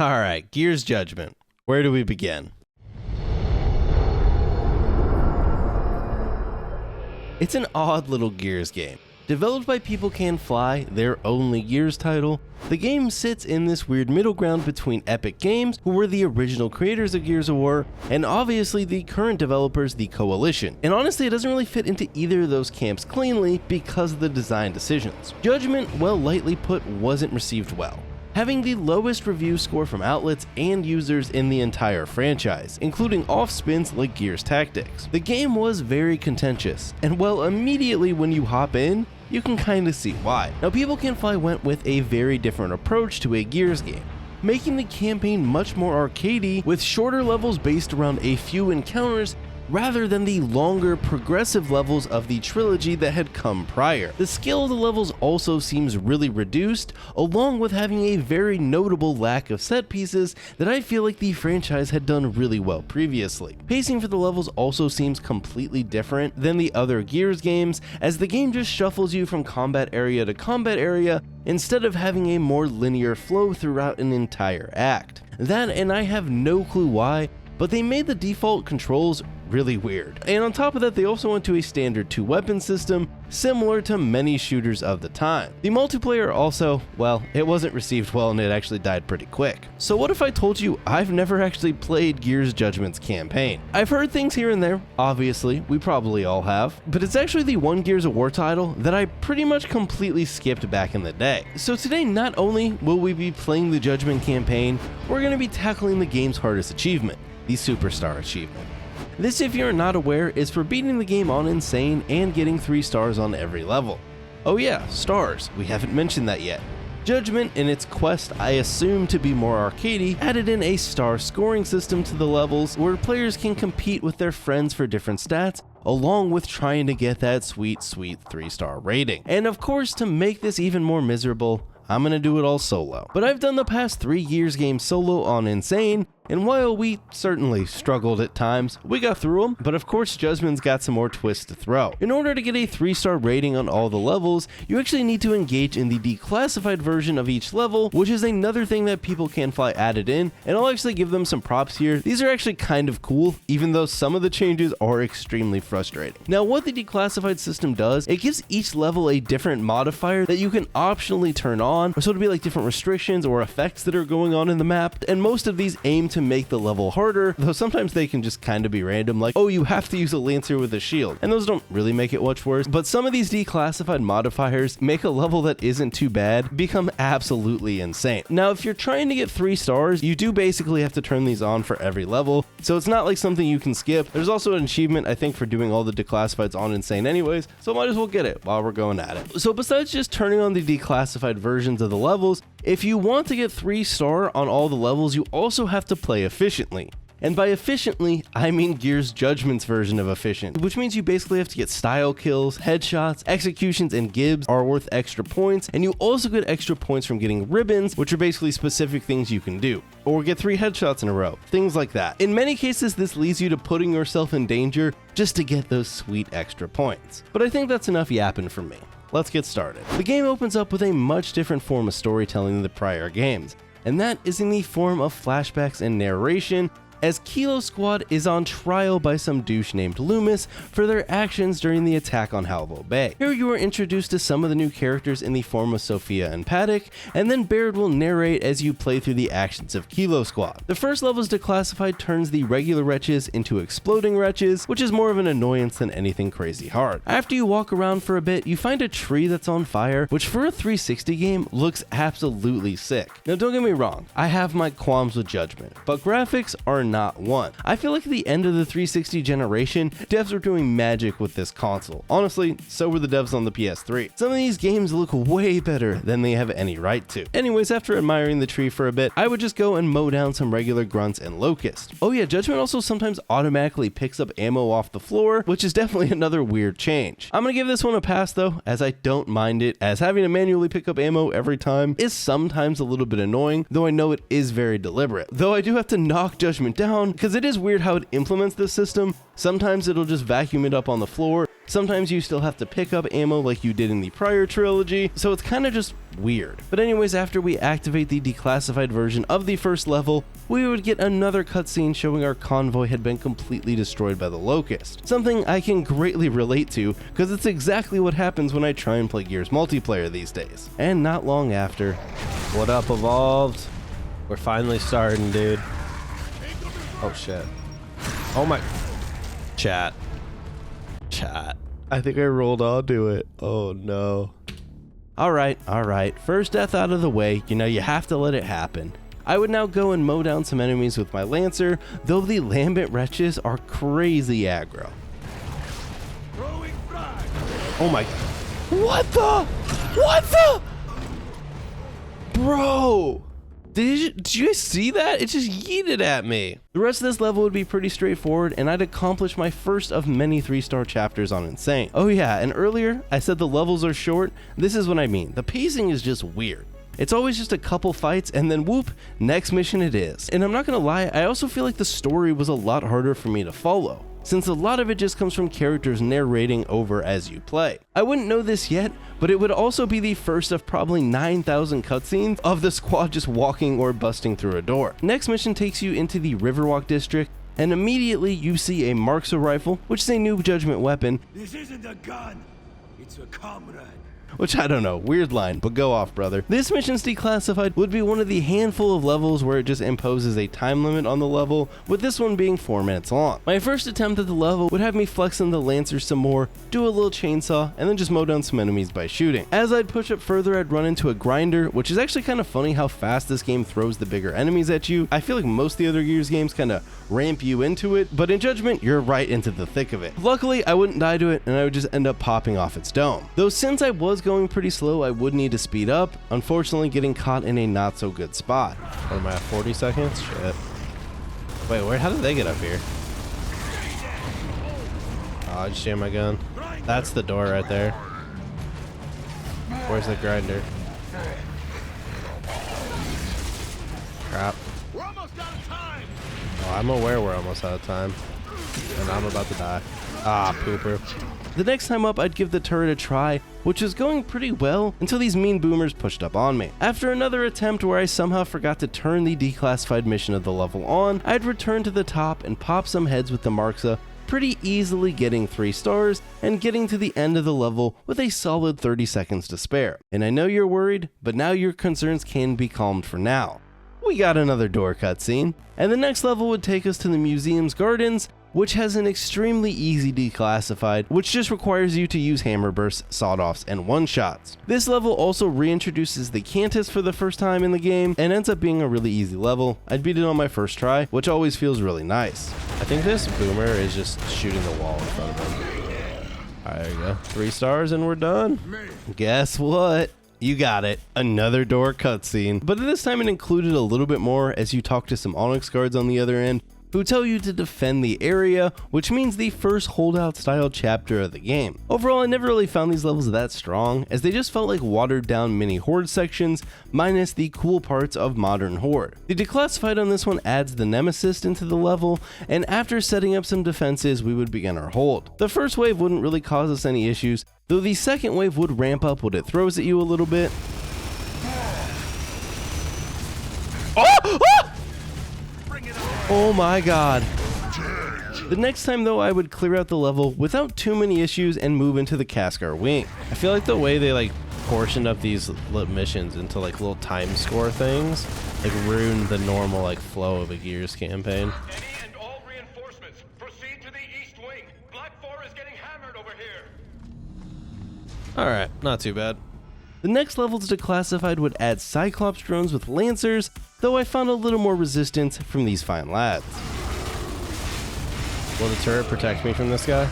Alright, Gears Judgment. Where do we begin? It's an odd little Gears game. Developed by People Can Fly, their only Gears title, the game sits in this weird middle ground between Epic Games, who were the original creators of Gears of War, and obviously the current developers, the Coalition. And honestly, it doesn't really fit into either of those camps cleanly because of the design decisions. Judgment, well, lightly put, wasn't received well, having the lowest review score from outlets and users in the entire franchise, including off-spins like Gears Tactics. The game was very contentious, and well, immediately when you hop in, you can kinda see why. Now, People Can Fly went with a very different approach to a Gears game, making the campaign much more arcadey with shorter levels based around a few encounters rather than the longer progressive levels of the trilogy that had come prior. The scale of the levels also seems really reduced, along with having a very notable lack of set pieces that I feel like the franchise had done really well previously. Pacing for the levels also seems completely different than the other Gears games, as the game just shuffles you from combat area to combat area instead of having a more linear flow throughout an entire act. That, and I have no clue why, but they made the default controls really weird. And on top of that, they also went to a standard 2-weapon system, similar to many shooters of the time. The multiplayer also, well, it wasn't received well and it actually died pretty quick. So what if I told you I've never actually played Gears Judgment's campaign? I've heard things here and there, obviously, we probably all have, but it's actually the one Gears of War title that I pretty much completely skipped back in the day. So today, not only will we be playing the Judgment campaign, we're going to be tackling the game's hardest achievement, the Superstar achievement. This, if you're not aware, is for beating the game on Insane and getting 3 stars on every level. Oh yeah, stars, we haven't mentioned that yet. Judgment, in its quest I assume to be more arcadey, added in a star scoring system to the levels where players can compete with their friends for different stats, along with trying to get that sweet 3-star rating. And of course, to make this even more miserable, I'm gonna do it all solo. But I've done the past 3 Gears games solo on Insane, and while we certainly struggled at times, we got through them, but of course Judgment's got some more twists to throw. In order to get a 3-star rating on all the levels, you actually need to engage in the declassified version of each level, which is another thing that People Can Fly added in, and I'll actually give them some props here. These are actually kind of cool, even though some of the changes are extremely frustrating. Now, what the declassified system does, it gives each level a different modifier that you can optionally turn on, so it'll be like different restrictions or effects that are going on in the map, and most of these aim to make the level harder, though sometimes they can just kind of be random, like, oh, you have to use a Lancer with a shield, and those don't really make it much worse, but some of these declassified modifiers make a level that isn't too bad become absolutely insane. Now, if you're trying to get 3 stars, you do basically have to turn these on for every level, so it's not like something you can skip. There's also an achievement, I think, for doing all the declassifieds on Insane anyways, so might as well get it while we're going at it. So besides just turning on the declassified versions of the levels, if you want to get 3-star on all the levels, you also have to play efficiently. And by efficiently, I mean Gears Judgment's version of efficient, which means you basically have to get style kills, headshots, executions, and gibs are worth extra points, and you also get extra points from getting ribbons, which are basically specific things you can do, or get 3 headshots in a row, things like that. In many cases, this leads you to putting yourself in danger just to get those sweet extra points. But I think that's enough yapping for me. Let's get started. The game opens up with a much different form of storytelling than the prior games, and that is in the form of flashbacks and narration, as Kilo Squad is on trial by some douche named Loomis for their actions during the attack on Halvo Bay. Here you are introduced to some of the new characters in the form of Sophia and Paddock, and then Baird will narrate as you play through the actions of Kilo Squad. The first level's declassified turns the regular wretches into exploding wretches, which is more of an annoyance than anything crazy hard. After you walk around for a bit, you find a tree that's on fire, which for a 360 game looks absolutely sick. Now don't get me wrong, I have my qualms with Judgment, but graphics are not one. I feel like at the end of the 360 generation, devs were doing magic with this console. Honestly, so were the devs on the PS3. Some of these games look way better than they have any right to. Anyways, after admiring the tree for a bit, I would just go and mow down some regular grunts and locusts. Oh yeah, Judgment also sometimes automatically picks up ammo off the floor, which is definitely another weird change. I'm gonna give this one a pass though, as I don't mind it, as having to manually pick up ammo every time is sometimes a little bit annoying, though I know it is very deliberate. Though I do have to knock Judgment down, because it is weird how it implements this system. Sometimes it'll just vacuum it up on the floor, Sometimes you still have to pick up ammo like you did in the prior trilogy, so it's kind of just weird. But anyways, after we activate the declassified version of the first level, we would get another cutscene showing our convoy had been completely destroyed by the Locust. Something I can greatly relate to, because it's exactly what happens when I try and play Gears multiplayer these days. And not long after... What up, Evolved? We're finally starting, dude. Oh shit. Oh my... Chat. I think I rolled onto it. Oh no. Alright, first death out of the way, you have to let it happen. I would now go and mow down some enemies with my Lancer, though the Lambent Wretches are crazy aggro. Oh my... What the? Bro! Did you guys see that? It just yeeted at me. The rest of this level would be pretty straightforward, and I'd accomplish my first of many 3-star chapters on Insane. Oh yeah, and earlier I said the levels are short. This is what I mean. The pacing is just weird. It's always just a couple fights and then whoop, next mission it is. And I'm not gonna lie, I also feel like the story was a lot harder for me to follow, since a lot of it just comes from characters narrating over as you play. I wouldn't know this yet, but it would also be the first of probably 9,000 cutscenes of the squad just walking or busting through a door. Next mission takes you into the Riverwalk district, and immediately you see a Marksa rifle, which is a new Judgment weapon. This isn't a gun, it's a comrade. Which I don't know, weird line, but go off, brother. This mission's declassified would be one of the handful of levels where it just imposes a time limit on the level, with this one being 4 minutes long. My first attempt at the level would have me flex on the Lancer some more, do a little chainsaw, and then just mow down some enemies by shooting. As I'd push up further, I'd run into a grinder, which is actually kind of funny how fast this game throws the bigger enemies at you. I feel like most of the other Gears games kind of ramp you into it, but in Judgment, you're right into the thick of it. Luckily, I wouldn't die to it, and I would just end up popping off its dome. Though since I was going pretty slow, I would need to speed up, unfortunately getting caught in a not so good spot. What am I at, 40 seconds? Shit. Wait, how did they get up here? Oh, I just jammed my gun. That's the door right there. Where's the grinder? Crap. We're almost out of time. Oh, I'm aware we're almost out of time. And I'm about to die. Ah, pooper. The next time up, I'd give the turret a try, which was going pretty well until these mean boomers pushed up on me. After another attempt where I somehow forgot to turn the declassified mission of the level on, I'd return to the top and pop some heads with the Marksa, pretty easily getting 3 stars and getting to the end of the level with a solid 30 seconds to spare. And I know you're worried, but now your concerns can be calmed for now. We got another door cutscene, and the next level would take us to the museum's gardens, which has an extremely easy declassified, which just requires you to use hammer bursts, sawed-offs, and one-shots. This level also reintroduces the Cantus for the first time in the game, and ends up being a really easy level. I'd beat it on my first try, which always feels really nice. I think this boomer is just shooting the wall in front of him. Alright, there you go. 3 stars and we're done. Guess what? You got it, another door cutscene. But this time it included a little bit more as you talk to some Onyx guards on the other end, who tell you to defend the area, which means the first holdout style chapter of the game. Overall, I never really found these levels that strong, as they just felt like watered down mini Horde sections, minus the cool parts of modern Horde. The declassified on this one adds the Nemesis into the level, and after setting up some defenses, we would begin our hold. The first wave wouldn't really cause us any issues, though the second wave would ramp up what it throws at you a little bit. Oh my god. The next time though, I would clear out the level without too many issues and move into the Kaskar wing. I feel like the way they portioned up these missions into little time score things ruined the normal flow of a Gears campaign. Any and all reinforcements, proceed to the east wing. Black 4 is getting hammered over here. Alright, not too bad. The next levels declassified would add Cyclops drones with Lancers, though I found a little more resistance from these fine lads. Will the turret protect me from this guy?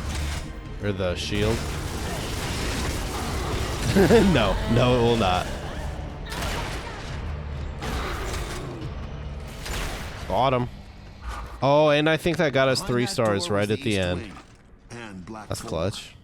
Or the shield? No, it will not. Got him. Oh, and I think that got us 3 stars right at the end. That's clutch.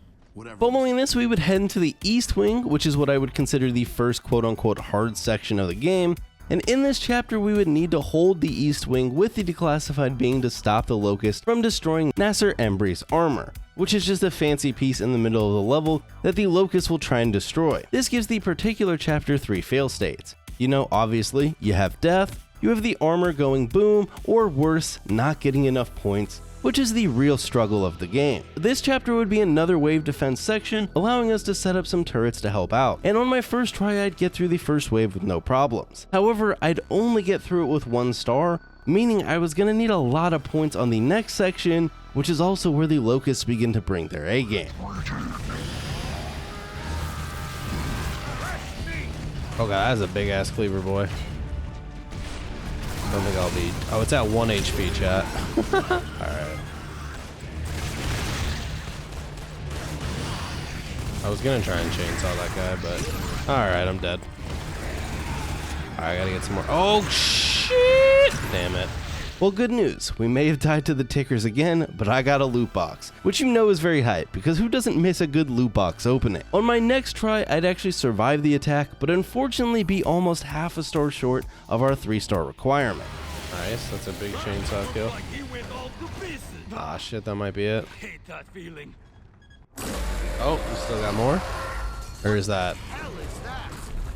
Following this, we would head into the East Wing, which is what I would consider the first quote-unquote hard section of the game, and in this chapter we would need to hold the East Wing with the declassified being to stop the Locust from destroying Nasser Embry's armor. which is just a fancy piece in the middle of the level that the Locusts will try and destroy. This gives the particular chapter 3 fail states. You know, obviously, you have death, you have the armor going boom, or worse, not getting enough points, which is the real struggle of the game. This chapter would be another wave defense section, allowing us to set up some turrets to help out, and on my first try I'd get through the first wave with no problems. However, I'd only get through it with 1 star, meaning I was gonna need a lot of points on the next section, which is also where the Locusts begin to bring their A game. Oh god, that's a big ass cleaver, boy. I don't think I'll be. Oh, it's at 1 HP, chat. Alright. I was gonna try and chainsaw that guy, but. Alright, I'm dead. Alright, I gotta get some more. Oh, shit! Damn it. Well, good news. We may have died to the tickers again, but I got a loot box, which you know is very hype, because who doesn't miss a good loot box opening? On my next try, I'd actually survive the attack, but unfortunately be almost half a star short of our 3-star requirement. Nice, that's a big chainsaw kill. Ah, shit, that might be it. Oh, you still got more? Or is that?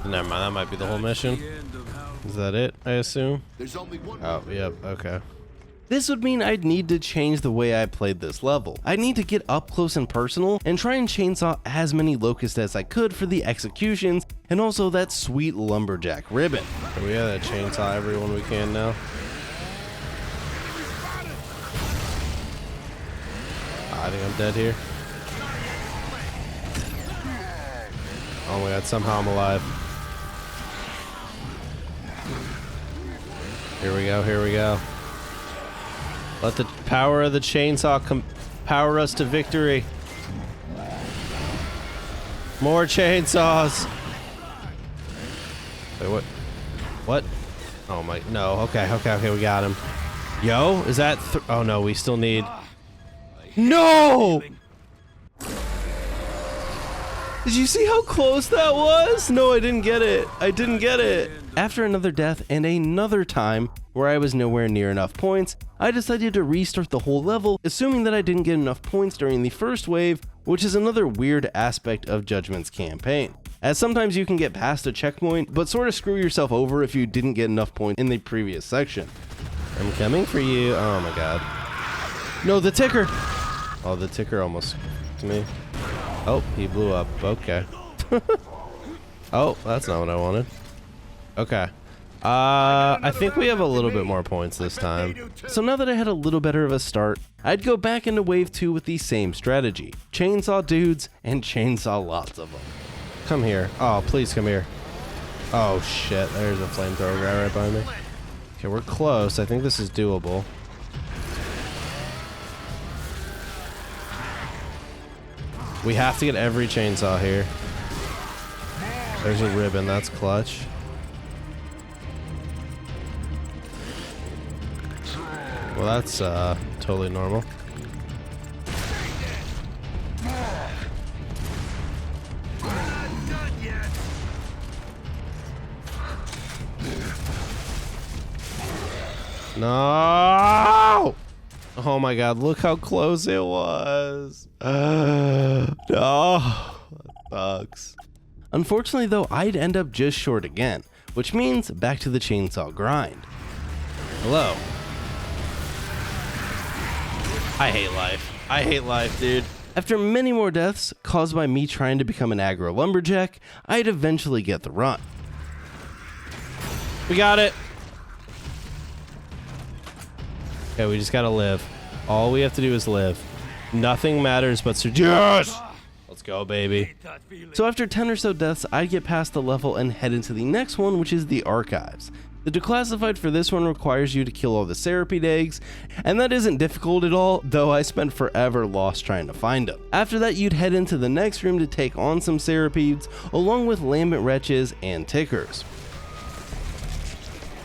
Never mind, that might be the whole mission. Is that it, I assume? Oh, yep, okay. This would mean I'd need to change the way I played this level. I'd need to get up close and personal and try and chainsaw as many locusts as I could for the executions and also that sweet lumberjack ribbon. So we gotta chainsaw everyone we can now. I think I'm dead here. Oh my god, somehow I'm alive. Here we go, here we go. Let the power of the chainsaw power us to victory. More chainsaws. Wait, what? What? Oh my, no, okay, we got him. Yo, is that, oh no, we still need. No! Did you see how close that was? No, I didn't get it. I didn't get it. After another death and another time where I was nowhere near enough points, I decided to restart the whole level, assuming that I didn't get enough points during the first wave, which is another weird aspect of Judgment's campaign. As sometimes you can get past a checkpoint, but sort of screw yourself over if you didn't get enough points in the previous section. I'm coming for you. Oh my god. No, the ticker! Oh, the ticker almost to me. Oh, he blew up. Okay. Oh, that's not what I wanted. Okay. I think we have a little bit more points this time. So now that I had a little better of a start, I'd go back into wave 2 with the same strategy. Chainsaw dudes and chainsaw lots of them. Come here. Oh, please come here. Oh shit, there's a flamethrower guy right behind me. Okay, we're close. I think this is doable. We have to get every chainsaw here. There's a ribbon, that's clutch. Well, that's totally normal. No! Oh my god, look how close it was. No, that sucks. Unfortunately though, I'd end up just short again, which means back to the chainsaw grind. Hello. I hate life. I hate life, dude. After many more deaths, caused by me trying to become an aggro lumberjack, I'd eventually get the run. We got it. Okay, we just gotta live. All we have to do is live. Nothing matters but yes! Let's go, baby. So after 10 or so deaths, I'd get past the level and head into the next one, which is the archives. The declassified for this one requires you to kill all the Serapide eggs, and that isn't difficult at all, though I spent forever lost trying to find them. After that, you'd head into the next room to take on some Serapides, along with lambent wretches and tickers.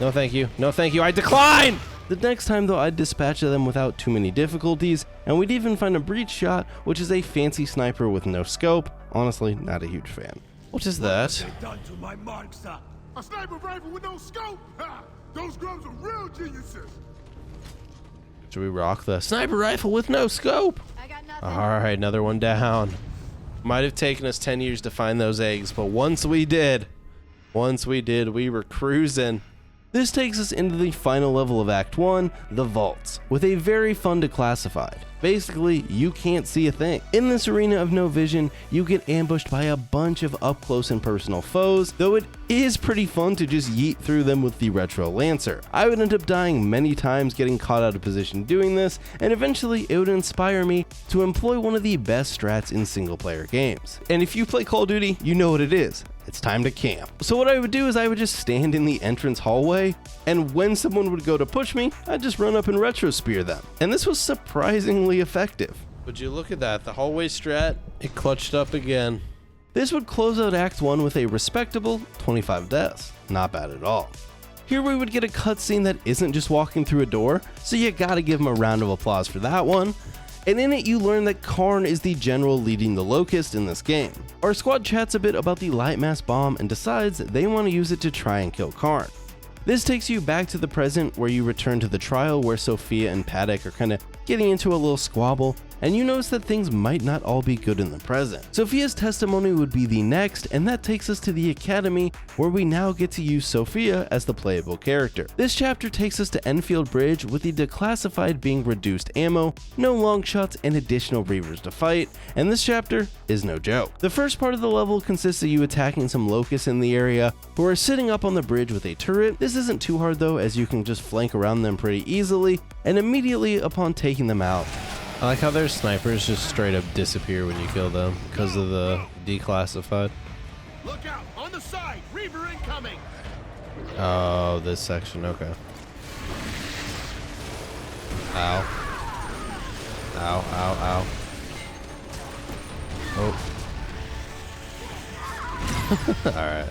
No thank you. No thank you. I decline! The next time though, I'd dispatch them without too many difficulties, and we'd even find a breach shot, which is a fancy sniper with no scope. Honestly, not a huge fan. What is that? A sniper rifle with no scope! Ha! Those grubs are real geniuses! Should we rock the sniper rifle with no scope? Alright, another one down. Might have taken us 10 years to find those eggs, but once we did, we were cruising. This takes us into the final level of Act 1, the vaults, with a very fun declassified. Basically, you can't see a thing. In this arena of no vision, you get ambushed by a bunch of up close and personal foes, though it is pretty fun to just yeet through them with the retro lancer. I would end up dying many times getting caught out of position doing this, and eventually it would inspire me to employ one of the best strats in single player games. And if you play Call of Duty, you know what it is. It's time to camp. So what I would do is I would just stand in the entrance hallway, and when someone would go to push me, I'd just run up and retro spear them. And this was surprisingly effective. Would you look at that, the hallway strat, it clutched up again. This would close out Act 1 with a respectable 25 deaths. Not bad at all. Here we would get a cutscene that isn't just walking through a door, so you gotta give him a round of applause for that one. And in it you learn that Karn is the general leading the Locust in this game. Our squad chats a bit about the light mass bomb and decides they want to use it to try and kill Karn. This takes you back to the present where you return to the trial where Sophia and Paddock are kind of getting into a little squabble, and you notice that things might not all be good in the present. Sophia's testimony would be the next, and that takes us to the academy where we now get to use Sophia as the playable character. This chapter takes us to Enfield Bridge with the declassified being reduced ammo, no long shots, and additional Reavers to fight, and this chapter is no joke. The first part of the level consists of you attacking some locusts in the area who are sitting up on the bridge with a turret. This isn't too hard though, as you can just flank around them pretty easily, and immediately upon taking them out, I like how their snipers just straight up disappear when you kill them because of the declassified. Look out! On the side! Reaver incoming! Oh, this section, okay. Ow. Ow, ow, ow. Oh. Alright.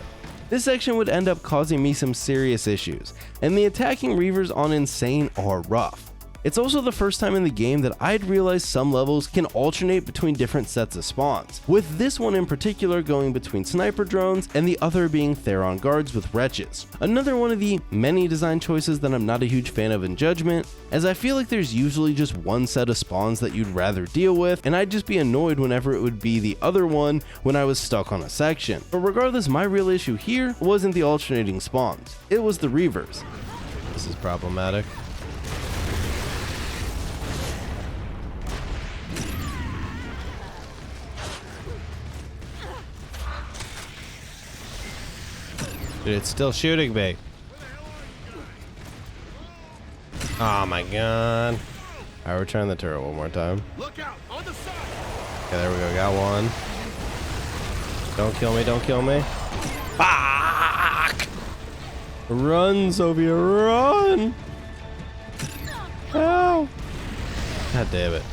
This section would end up causing me some serious issues, and the attacking Reavers on Insane are rough. It's also the first time in the game that I'd realized some levels can alternate between different sets of spawns, with this one in particular going between sniper drones and the other being Theron guards with wretches. Another one of the many design choices that I'm not a huge fan of in Judgment, as I feel like there's usually just one set of spawns that you'd rather deal with, and I'd just be annoyed whenever it would be the other one when I was stuck on a section. But regardless, my real issue here wasn't the alternating spawns, it was the Reavers. This is problematic. Dude, it's still shooting me. Oh my god. Alright, we're trying the turret one more time. Look out! On the side! Okay, there we go. Got one. Don't kill me, don't kill me. Fuck! Run, Sophia, run! Ow! God damn it.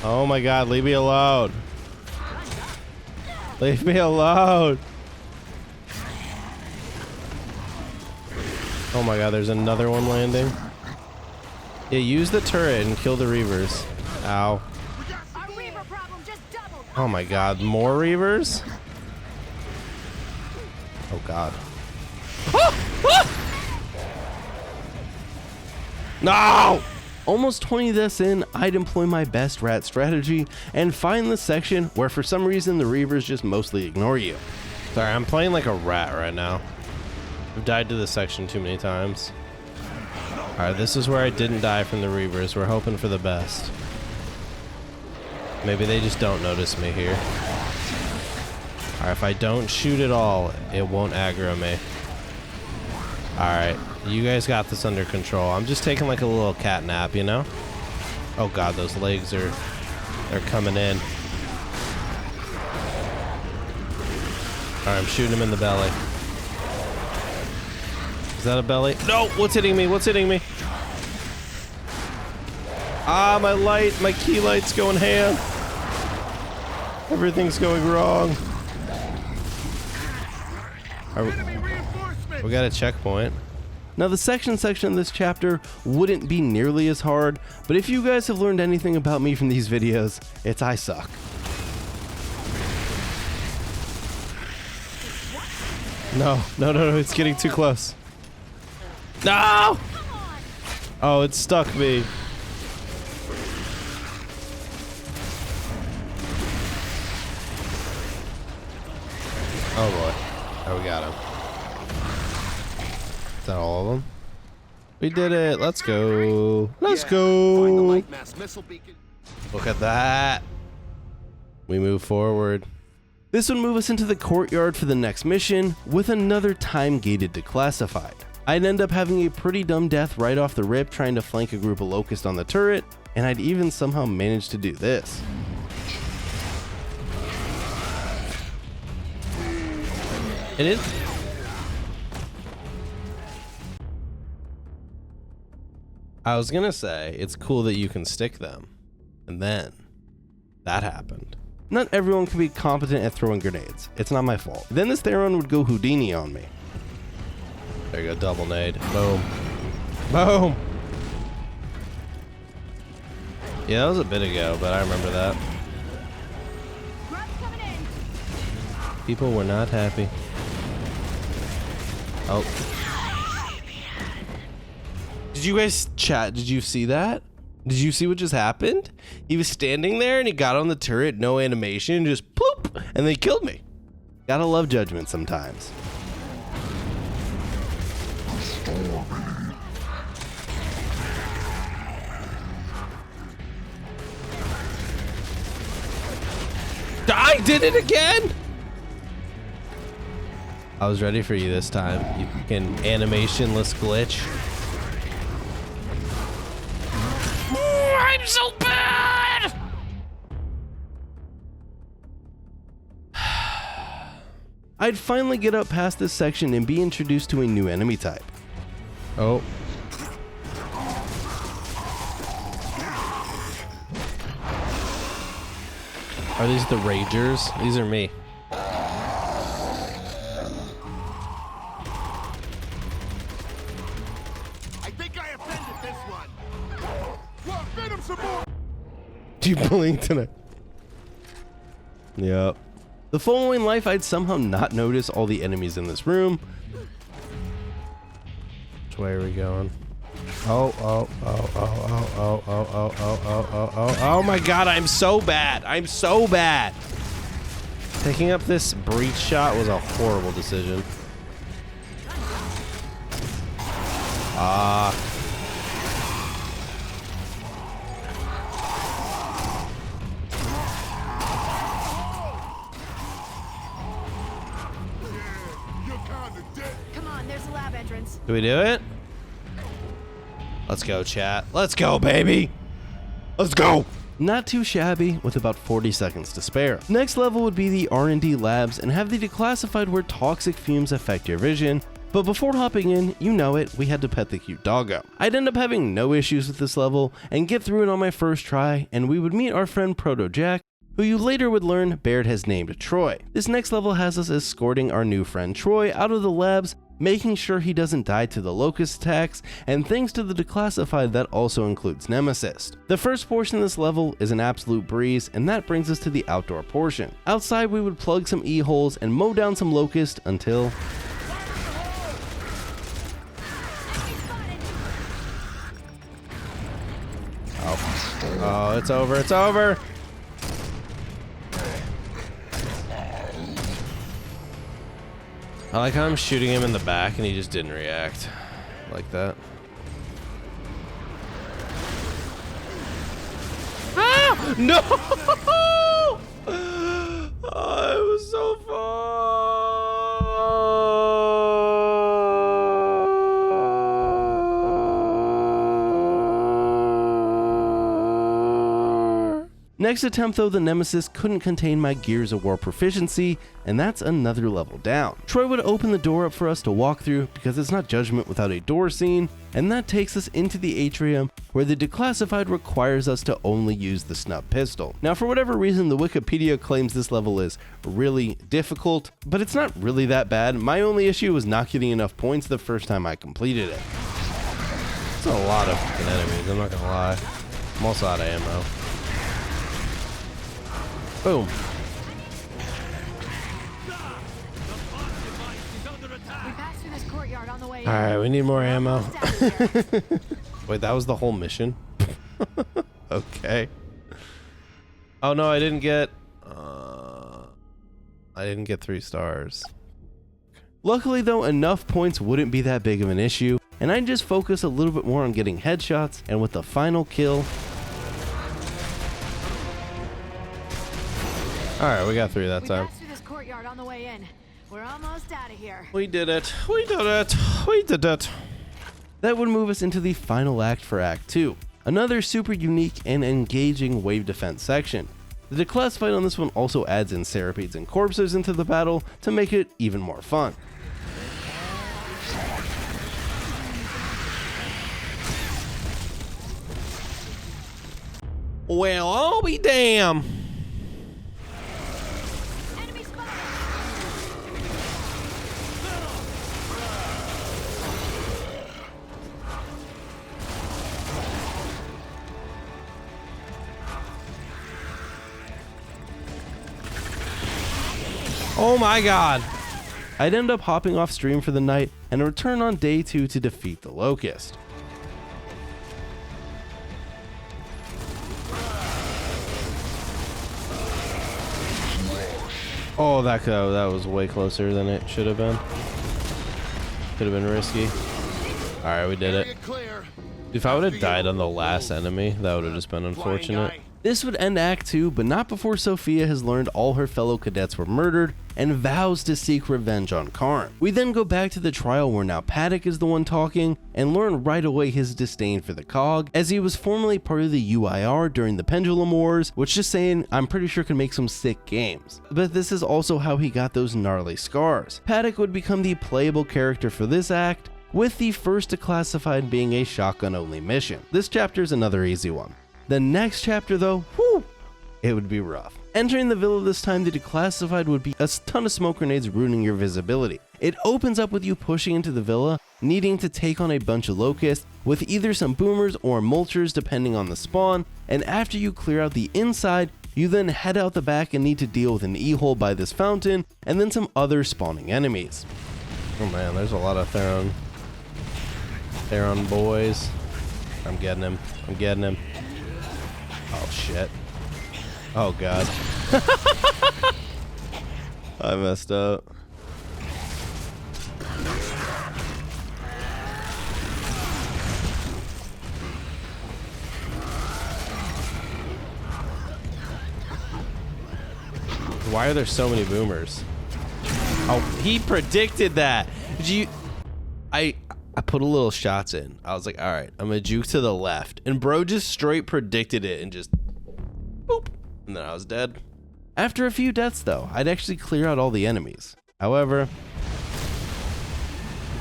Oh my god, leave me alone. Leave me alone. Oh my god, there's another one landing. Yeah, use the turret and kill the Reavers. Ow. Our Reaver problem just doubled. Oh my god, more Reavers? Oh god. No! Almost 20 deaths in, I'd employ my best rat strategy and find the section where for some reason the Reavers just mostly ignore you. Sorry, I'm playing like a rat right now. I've died to this section too many times. Alright, this is where I didn't die from the Reavers. We're hoping for the best. Maybe they just don't notice me here. Alright, if I don't shoot at all, it won't aggro me. Alright, you guys got this under control. I'm just taking like a little cat nap, you know? Oh god, those legs they're coming in. Alright, I'm shooting him in the belly. Is that a belly? No! What's hitting me? What's hitting me? Ah, my light, my key light's going ham. Everything's going wrong. We got a checkpoint. Now the section of this chapter wouldn't be nearly as hard, but if you guys have learned anything about me from these videos, it's I suck. No, it's getting too close. No! Oh, it stuck me. Oh boy. Oh, we got him. Is that all of them? We did it. Let's go. Let's go. Look at that. We move forward. This would move us into the courtyard for the next mission with another time gated declassified. I'd end up having a pretty dumb death right off the rip trying to flank a group of locusts on the turret, and I'd even somehow managed to do this. It is. I was gonna say, it's cool that you can stick them. And then, that happened. Not everyone can be competent at throwing grenades. It's not my fault. Then this Theron would go Houdini on me. There you go, double nade. Boom. Boom! Yeah, that was a bit ago, but I remember that. People were not happy. Oh. Did you guys chat? Did you see that? Did you see what just happened? He was standing there and he got on the turret, no animation, just ploop, and they killed me. Gotta love judgment sometimes. I did it again! I was ready for you this time, you fucking animationless glitch. I'm so bad! I'd finally get up past this section and be introduced to a new enemy type. Oh. Are these the Ragers? These are me. I think I offended this one. Well, feed him some more. You blinked tonight. Yep. The following life, I'd somehow not notice all the enemies in this room. Which way are we going? Oh my god, I'm so bad. I'm so bad. Picking up this breach shot was a horrible decision. Come on, there's a lab entrance. Do we do it? Let's go, chat. Let's go, baby. Let's go. Not too shabby, with about 40 seconds to spare. Next level would be the R&D labs and have the declassified where toxic fumes affect your vision. But before hopping in, you know it, we had to pet the cute doggo. I'd end up having no issues with this level and get through it on my first try, and we would meet our friend Proto Jack, who you later would learn Baird has named Troy. This next level has us escorting our new friend Troy out of the labs, making sure he doesn't die to the locust attacks, and thanks to the declassified that also includes Nemesis. The first portion of this level is an absolute breeze, and that brings us to the outdoor portion. Outside we would plug some E-holes and mow down some locusts until... Oh, it's over, it's over! I like how I'm shooting him in the back and he just didn't react like that. Ah! No! Oh, it was so far. Next attempt though, the Nemesis couldn't contain my Gears of War proficiency, and that's another level down. Troy would open the door up for us to walk through because it's not Judgment without a door scene, and that takes us into the atrium where the declassified requires us to only use the snub pistol. Now for whatever reason the Wikipedia claims this level is really difficult, but it's not really that bad. My only issue was not getting enough points the first time I completed it. It's a lot of fucking enemies, I'm not gonna lie. I'm also out of ammo. Boom. We passed through this corridor courtyard on the way in. Alright, we need more ammo. Almost out of here. Wait, that was the whole mission? Okay. Oh no, I didn't get 3 stars. Luckily though, enough points wouldn't be that big of an issue, and I'd just focus a little bit more on getting headshots, and with the final kill... Alright, we got 3 that We time. passed through this courtyard on the way in. We're almost out of here. We did it. We did it. We did it. That would move us into the final act for Act 2, another super unique and engaging wave defense section. The declassified on this one also adds in centipedes and corpses into the battle to make it even more fun. Well, I'll be damned. Enemy spotted. Oh my god. I'd end up hopping off stream for the night and return on day 2 to defeat the Locust. Oh, that was way closer than it should have been. Could have been risky. Alright, we did it. Get clear. If I would have died on the last enemy, that would have just been unfortunate. This would end Act 2, but not before Sophia has learned all her fellow cadets were murdered and vows to seek revenge on Karn. We then go back to the trial where now Paddock is the one talking and learn right away his disdain for the COG, as he was formerly part of the UIR during the Pendulum Wars, which, just saying, I'm pretty sure can make some sick games. But this is also how he got those gnarly scars. Paddock would become the playable character for this act, with the first declassified being a shotgun only mission. This chapter is another easy one. The next chapter though, whew, it would be rough. Entering the villa this time, the declassified would be a ton of smoke grenades ruining your visibility. It opens up with you pushing into the villa, needing to take on a bunch of locusts with either some boomers or mulchers depending on the spawn, and after you clear out the inside, you then head out the back and need to deal with an e-hole by this fountain and then some other spawning enemies. Oh man, there's a lot of Theron boys. I'm getting him. I'm getting him. Oh shit. Oh god. I messed up. Why are there so many boomers? Oh, he predicted that. Did you? I put a little shots in. I was like, all right, I'm gonna juke to the left, and bro just straight predicted it and just boop, and then I was dead. After a few deaths though, I'd actually clear out all the enemies. However,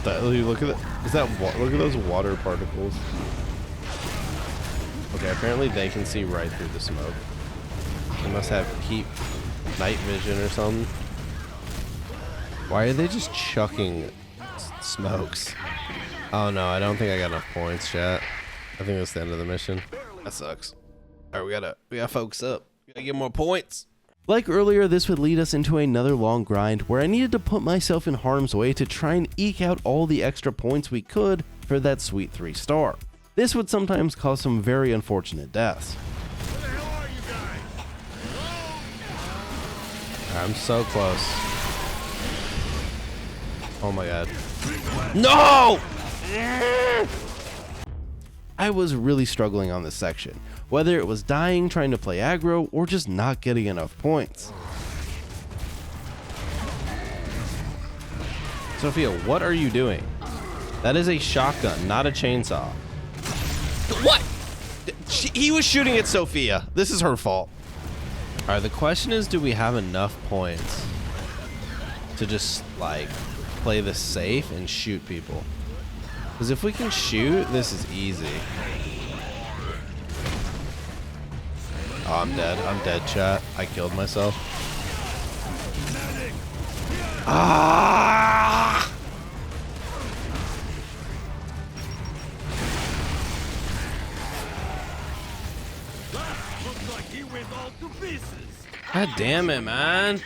Look at that. Look at those water particles. Okay, apparently they can see right through the smoke. They must have night vision or something. Why are they just chucking smokes? Oh no, I don't think I got enough points, chat. I think that's the end of the mission. That sucks. All right, we gotta focus up. We gotta get more points. like earlier, this would lead us into another long grind where I needed to put myself in harm's way to try and eke out all the extra points we could for that sweet 3-star. This would sometimes cause some very unfortunate deaths. Where the hell are you guys? I'm so close. Oh my god. No! I was really struggling on this section, whether it was dying trying to play aggro or just not getting enough points. Sophia, what are you doing? That is a shotgun, not a chainsaw. What? He was shooting at Sophia. This is her fault. All right, the question is, do we have enough points to just, like, play this safe and shoot people? Because if we can shoot, this is easy. Oh, I'm dead. I'm dead, chat. I killed myself. Ah! Looks like he went all to pieces. God damn it, man.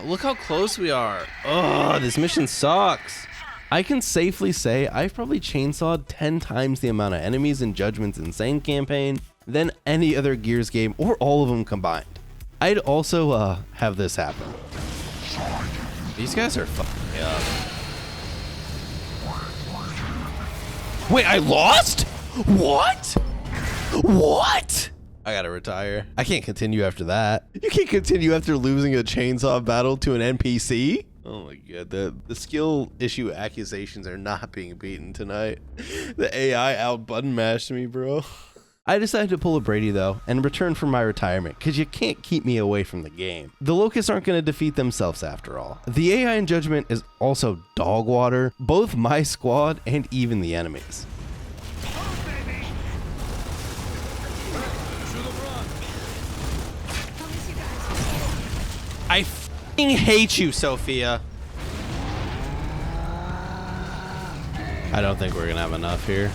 Look how close we are. Oh, this mission sucks. I can safely say I've probably chainsawed 10 times the amount of enemies in Judgment's insane campaign than any other Gears game or all of them combined. I'd also have this happen. These guys are fucking me up. Wait, I lost? What? What? I gotta retire. I can't continue after that. You can't continue after losing a chainsaw battle to an NPC? Oh my god, the skill issue accusations are not being beaten tonight. The AI out button mashed me, bro. I decided to pull a Brady though and return from my retirement because you can't keep me away from the game. The Locusts aren't going to defeat themselves after all. The AI in Judgment is also dog water, both my squad and even the enemies. I f***ing hate you, Sophia. I don't think we're gonna have enough here.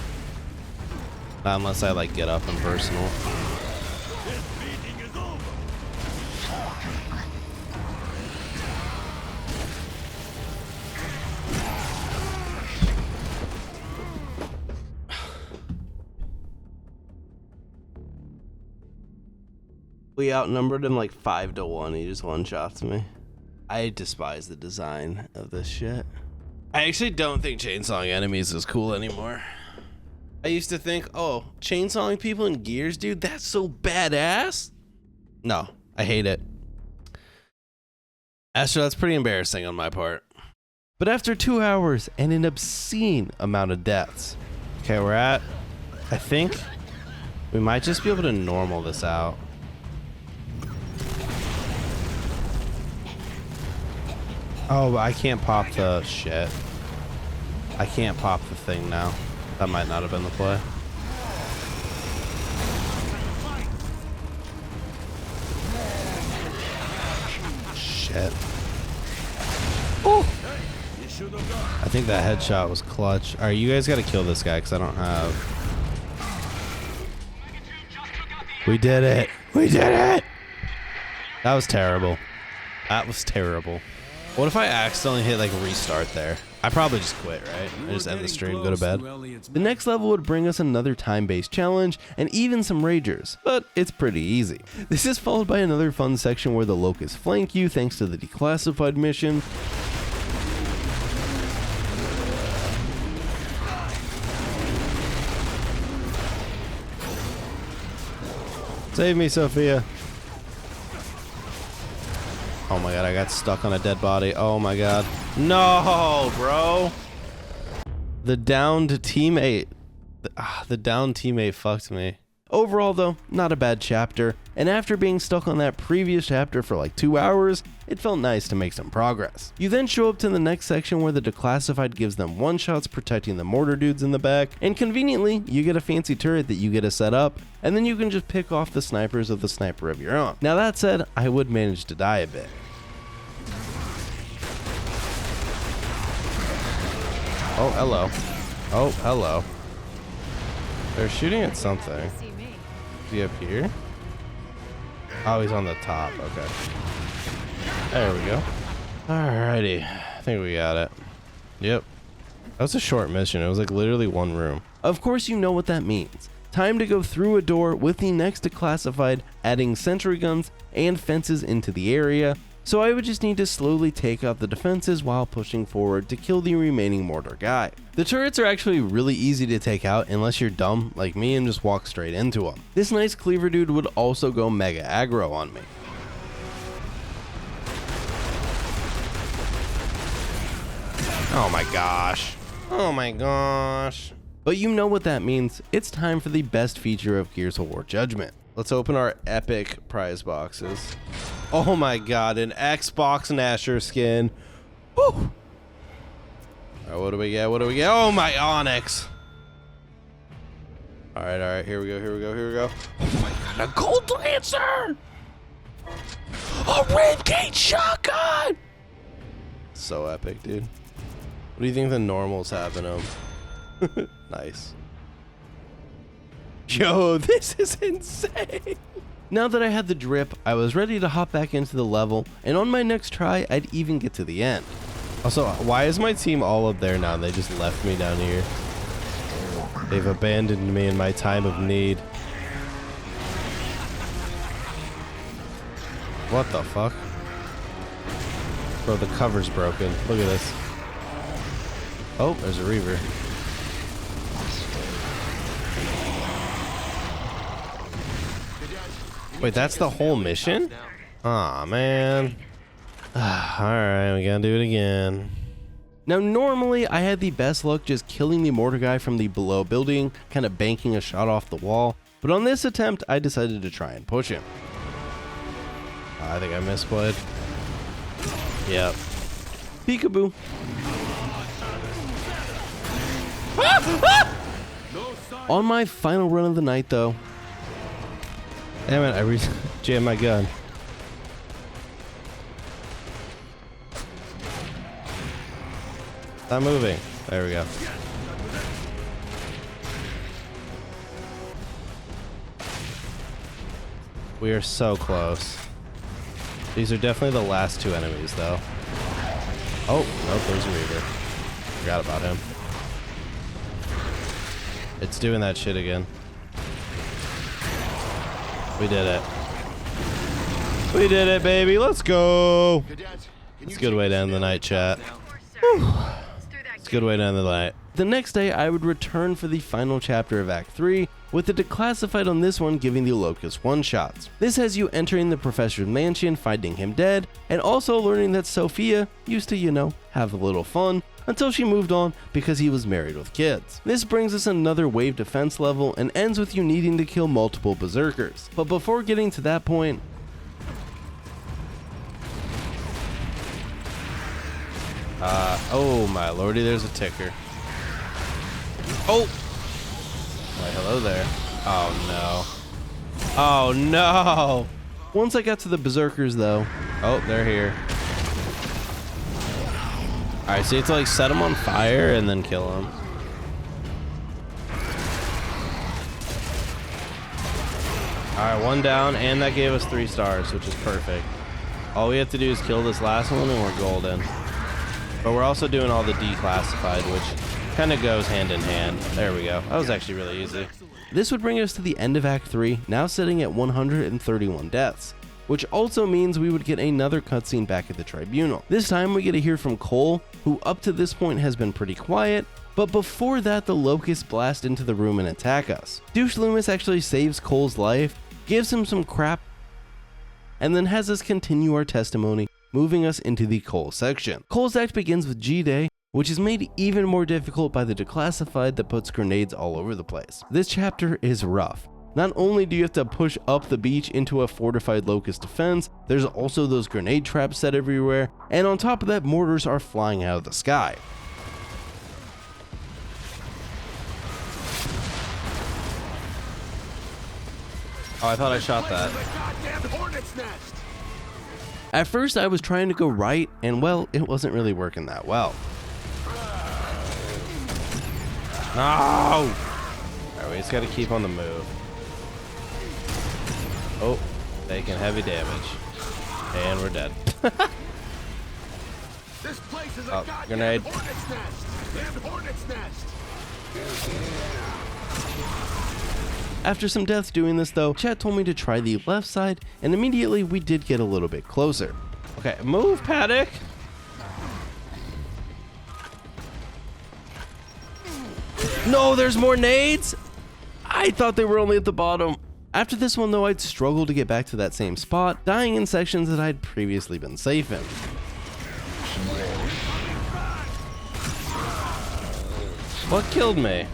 Unless I like get up and personal. We outnumbered him like 5-1. He just one-shots me. I despise the design of this shit. I actually don't think chainsawing enemies is cool anymore. I used to think, oh, chainsawing people in Gears, dude, that's so badass. No, I hate it. Astro, that's pretty embarrassing on my part. But after 2 hours and an obscene amount of deaths, okay, we're at, I think we might just be able to normal this out. Oh, I can't pop the shit. I can't pop the thing now. That might not have been the play. Shit. Oh! I think that headshot was clutch. Alright, you guys gotta kill this guy because I don't have... We did it! We did it! That was terrible. That was terrible. What if I accidentally hit like restart there? I probably just quit, right? I just end the stream, go to bed. The next level would bring us another time-based challenge and even some ragers, but it's pretty easy. This is followed by another fun section where the Locusts flank you thanks to the declassified mission. Save me, Sophia. Oh my god, I got stuck on a dead body. Oh my god. No, bro. The downed teammate. The downed teammate fucked me. Overall though, not a bad chapter. And after being stuck on that previous chapter for like 2 hours, it felt nice to make some progress. You then show up to the next section where the declassified gives them one-shots protecting the mortar dudes in the back. And conveniently, you get a fancy turret that you get to set up. And then you can just pick off the snipers with a sniper of your own. Now that said, I would manage to die a bit. Oh, hello. Oh, hello. They're shooting at something. Is he up here? Oh, he's on the top. Okay. There we go. Alrighty. I think we got it. Yep. That was a short mission. It was like literally one room. Of course you know what that means. Time to go through a door with the next declassified, adding sentry guns and fences into the area. So I would just need to slowly take out the defenses while pushing forward to kill the remaining mortar guy. The turrets are actually really easy to take out unless you're dumb like me and just walk straight into them. This nice cleaver dude would also go mega aggro on me. Oh my gosh. Oh my gosh. But you know what that means. It's time for the best feature of Gears of War Judgment. Let's open our epic prize boxes. Oh my god, an Xbox Nasher skin. Woo! Alright, what do we get? What do we get? Oh my Onyx! Alright, here we go, here we go, here we go. Oh my god, a Gold Lancer! A Ribcage shotgun! So epic, dude. What do you think the normals have in them? Nice. Yo, this is insane. Now that I had the drip, I was ready to hop back into the level, and on my next try, I'd even get to the end. Also, why is my team all up there now? They just left me down here. They've abandoned me in my time of need. What the fuck? Bro, the cover's broken. Look at this. Oh, there's a Reaver. Wait, that's the whole mission? Aw, man. Alright, we gotta do it again. Now, normally, I had the best luck just killing the mortar guy from the below building, kind of banking a shot off the wall. But on this attempt, I decided to try and push him. I think I misplayed. Yep. Peekaboo. On my final run of the night, though. Damn it, I jammed my gun. Stop moving. There we go. We are so close. These are definitely the last two enemies, though. Oh, nope, there's a Reaver. Forgot about him. It's doing that shit again. We did it. We did it, baby. Let's go. It's a good way to end the night, chat. It's a good way to end the night. The next day, I would return for the final chapter of Act 3, with the declassified on this one giving the Locust one-shots. This has you entering the professor's mansion, finding him dead, and also learning that Sophia used to, you know, have a little fun, until she moved on because he was married with kids. This brings us another wave defense level and ends with you needing to kill multiple berserkers. But before getting to that point, oh my lordy, there's a ticker. Oh! Why, hello there. Oh no. Oh no! Once I got to the berserkers though, oh, they're here. Alright, so you have to like set them on fire and then kill them. Alright, one down, and that gave us 3 stars, which is perfect. All we have to do is kill this last one and we're golden. But we're also doing all the declassified, which kind of goes hand in hand. There we go. That was actually really easy. This would bring us to the end of Act 3, now sitting at 131 deaths. Which also means we would get another cutscene back at the tribunal. This time we get to hear from Cole, who up to this point has been pretty quiet, but before that the Locusts blast into the room and attack us. Douche Loomis actually saves Cole's life, gives him some crap, and then has us continue our testimony, moving us into the Cole section. Cole's act begins with G-Day, which is made even more difficult by the declassified that puts grenades all over the place. This chapter is rough. Not only do you have to push up the beach into a fortified Locust defense, there's also those grenade traps set everywhere, and on top of that, mortars are flying out of the sky. Oh, I thought I shot that. At first, I was trying to go right, and well, it wasn't really working that well. No! Alright, we just gotta keep on the move. Oh, taking heavy damage. And we're dead. This place is a oh, grenade. hornet's nest. Damn hornet's nest. After some deaths doing this though, chat told me to try the left side, and immediately we did get a little bit closer. Okay, move, Paddock! No, there's more nades? I thought they were only at the bottom. After this one though, I'd struggle to get back to that same spot, dying in sections that I'd previously been safe in. What killed me?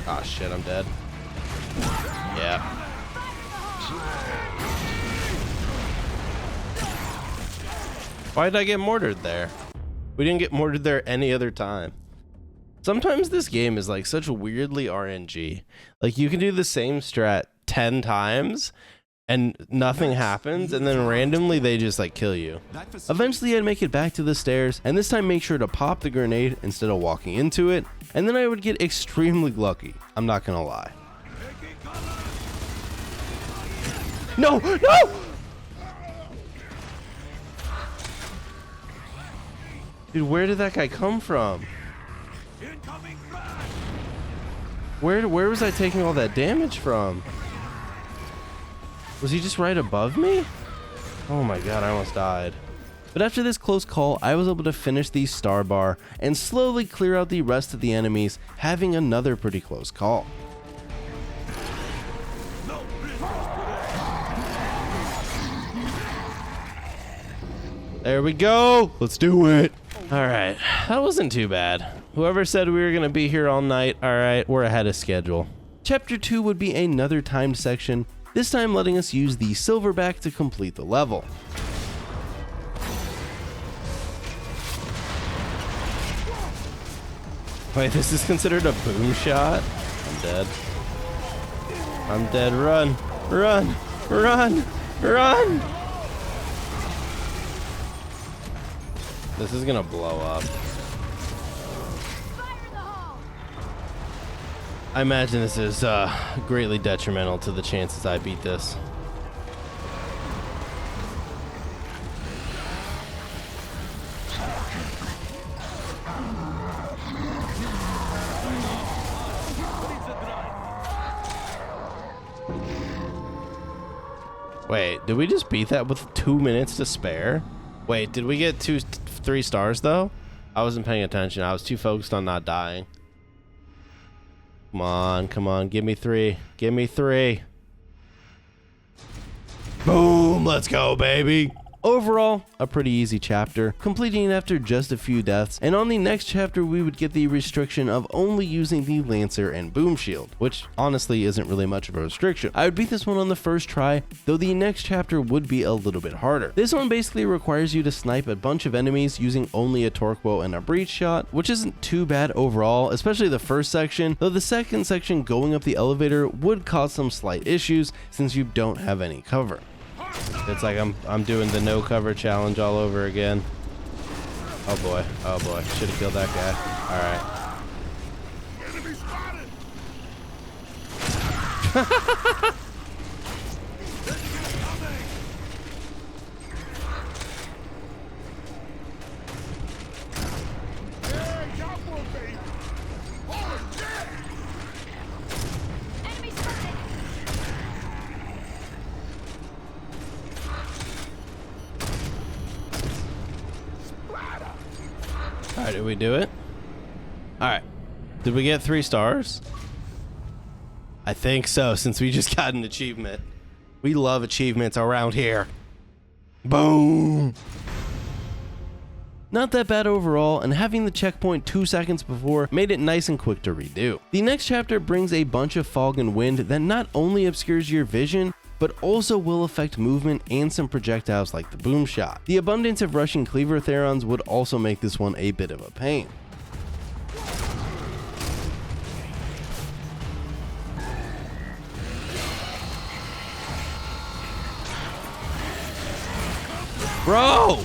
Ah, shit, I'm dead. Yeah. Why did I get mortared there? We didn't get mortared there any other time. Sometimes this game is like such weirdly RNG. Like you can do the same strat 10 times and nothing happens, and then randomly they just like kill you. Eventually I'd make it back to the stairs, and this time make sure to pop the grenade instead of walking into it, and then I would get extremely lucky. I'm not gonna lie. No, no! Dude, where did that guy come from? Where was I taking all that damage from? Was he just right above me? Oh my god, I almost died. But after this close call, I was able to finish the star bar and slowly clear out the rest of the enemies, having another pretty close call. There we go. Let's do it. All right, that wasn't too bad. Whoever said we were gonna be here all night, all right, we're ahead of schedule. Chapter 2 would be another timed section, this time letting us use the silverback to complete the level. Wait, this is considered a boom shot? I'm dead. I'm dead. Run, run, run, run! This is gonna blow up. I imagine this is greatly detrimental to the chances I beat this. Wait, did we just beat that with 2 minutes to spare? Wait, did we get 3 stars though? I wasn't paying attention. I was too focused on not dying. Come on, give me 3. Give me 3. Boom, let's go, baby. Overall, a pretty easy chapter, completing it after just a few deaths, and on the next chapter we would get the restriction of only using the Lancer and Boom Shield, which honestly isn't really much of a restriction. I would beat this one on the first try, though the next chapter would be a little bit harder. This one basically requires you to snipe a bunch of enemies using only a torque bow and a breach shot, which isn't too bad overall, especially the first section, though the second section going up the elevator would cause some slight issues since you don't have any cover. It's like I'm doing the no cover challenge all over again. Oh boy, should have killed that guy. All right. Enemy spotted. Hey, y'all will be. Holy shit! Enemy spotted! All right, did we do it? All right, did we get 3 stars? I think so, since we just got an achievement. We love achievements around here. Boom! Not that bad overall, and having the checkpoint 2 seconds before made it nice and quick to redo. The next chapter brings a bunch of fog and wind that not only obscures your vision, but also will affect movement and some projectiles like the boom shot. The abundance of Russian cleaver therons would also make this one a bit of a pain. Bro!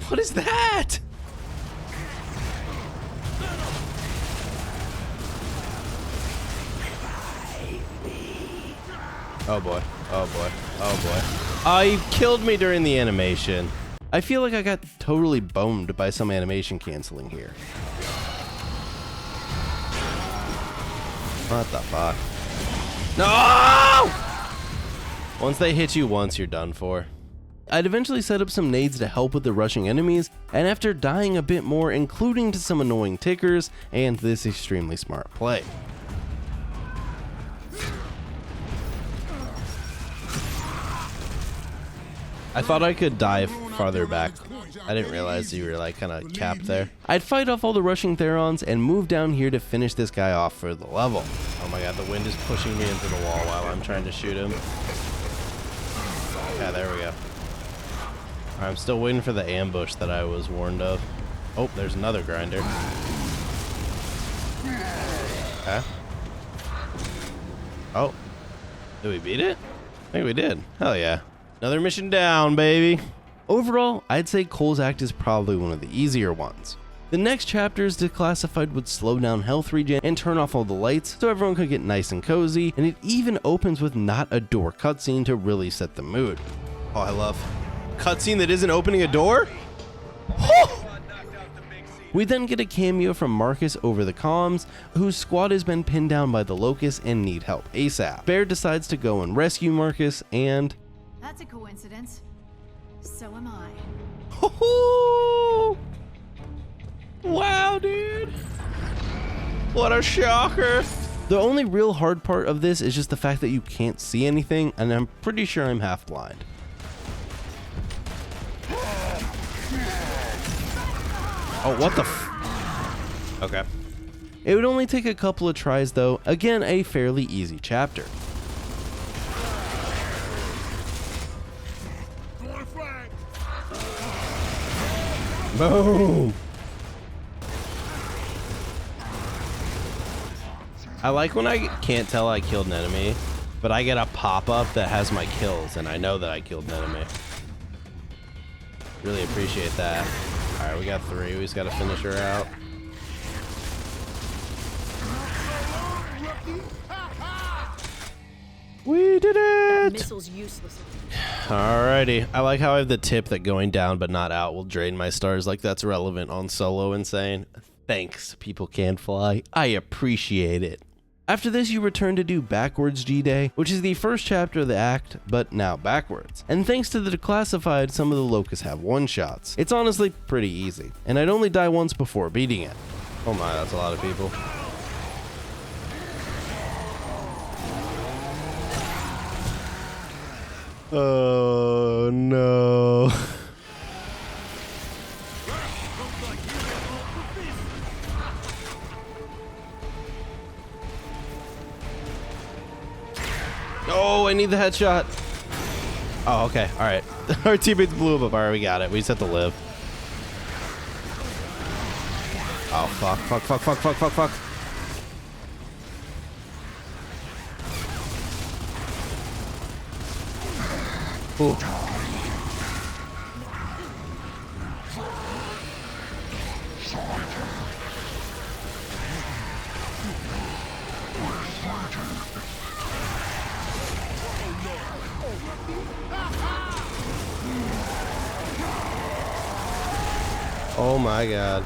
What is that? Oh boy, oh boy, oh boy. Oh, he killed me during the animation. I feel like I got totally boned by some animation canceling here. What the fuck? No! Once they hit you once, you're done for. I'd eventually set up some nades to help with the rushing enemies, and after dying a bit more, including to some annoying tickers, and this extremely smart play. I thought I could dive farther back. I didn't realize you were like kind of capped there. I'd fight off all the rushing therons and move down here to finish this guy off for the level. Oh my god, the wind is pushing me into the wall while I'm trying to shoot him. Yeah, there we go. I'm still waiting for the ambush that I was warned of. Oh, there's another grinder. Okay. Oh, did we beat it? I think we did. Hell yeah. Another mission down, baby. Overall, I'd say Cole's Act is probably one of the easier ones. The next chapters Declassified would slow down health regen and turn off all the lights so everyone could get nice and cozy, and it even opens with not a door cutscene to really set the mood. Oh, I love cutscene that isn't opening a door? We then get a cameo from Marcus over the comms, whose squad has been pinned down by the Locusts and need help ASAP. Baird decides to go and rescue Marcus, and That's a coincidence. So am I. wow, dude. What a shocker. The only real hard part of this is just the fact that you can't see anything, and I'm pretty sure I'm half blind. Oh, what the f... Okay. It would only take a couple of tries though. Again, a fairly easy chapter. Boom! I like when I can't tell I killed an enemy, but I get a pop-up that has my kills, and I know that I killed an enemy. Really appreciate that. Alright, we got 3. We just gotta finish her out. We did it! Missile's useless. Alrighty. I like how I have the tip that going down but not out will drain my stars, like that's relevant on Solo Insane. Thanks, People Can Fly. I appreciate it. After this, you return to do Backwards G-Day, which is the first chapter of the act, but now backwards. And thanks to the Declassified, some of the Locusts have one-shots. It's honestly pretty easy, and I'd only die once before beating it. Oh my, that's a lot of people. Oh no. Oh, I need the headshot. Oh, okay. All right. Our teammates blew him up. All right, we got it. We just have to live. Oh, fuck, fuck, fuck, fuck, fuck, fuck, fuck. Ooh. Oh my god.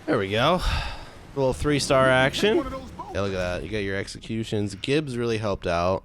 There we go. A little 3-star action. Yeah, look at that. You got your executions. Gibbs really helped out.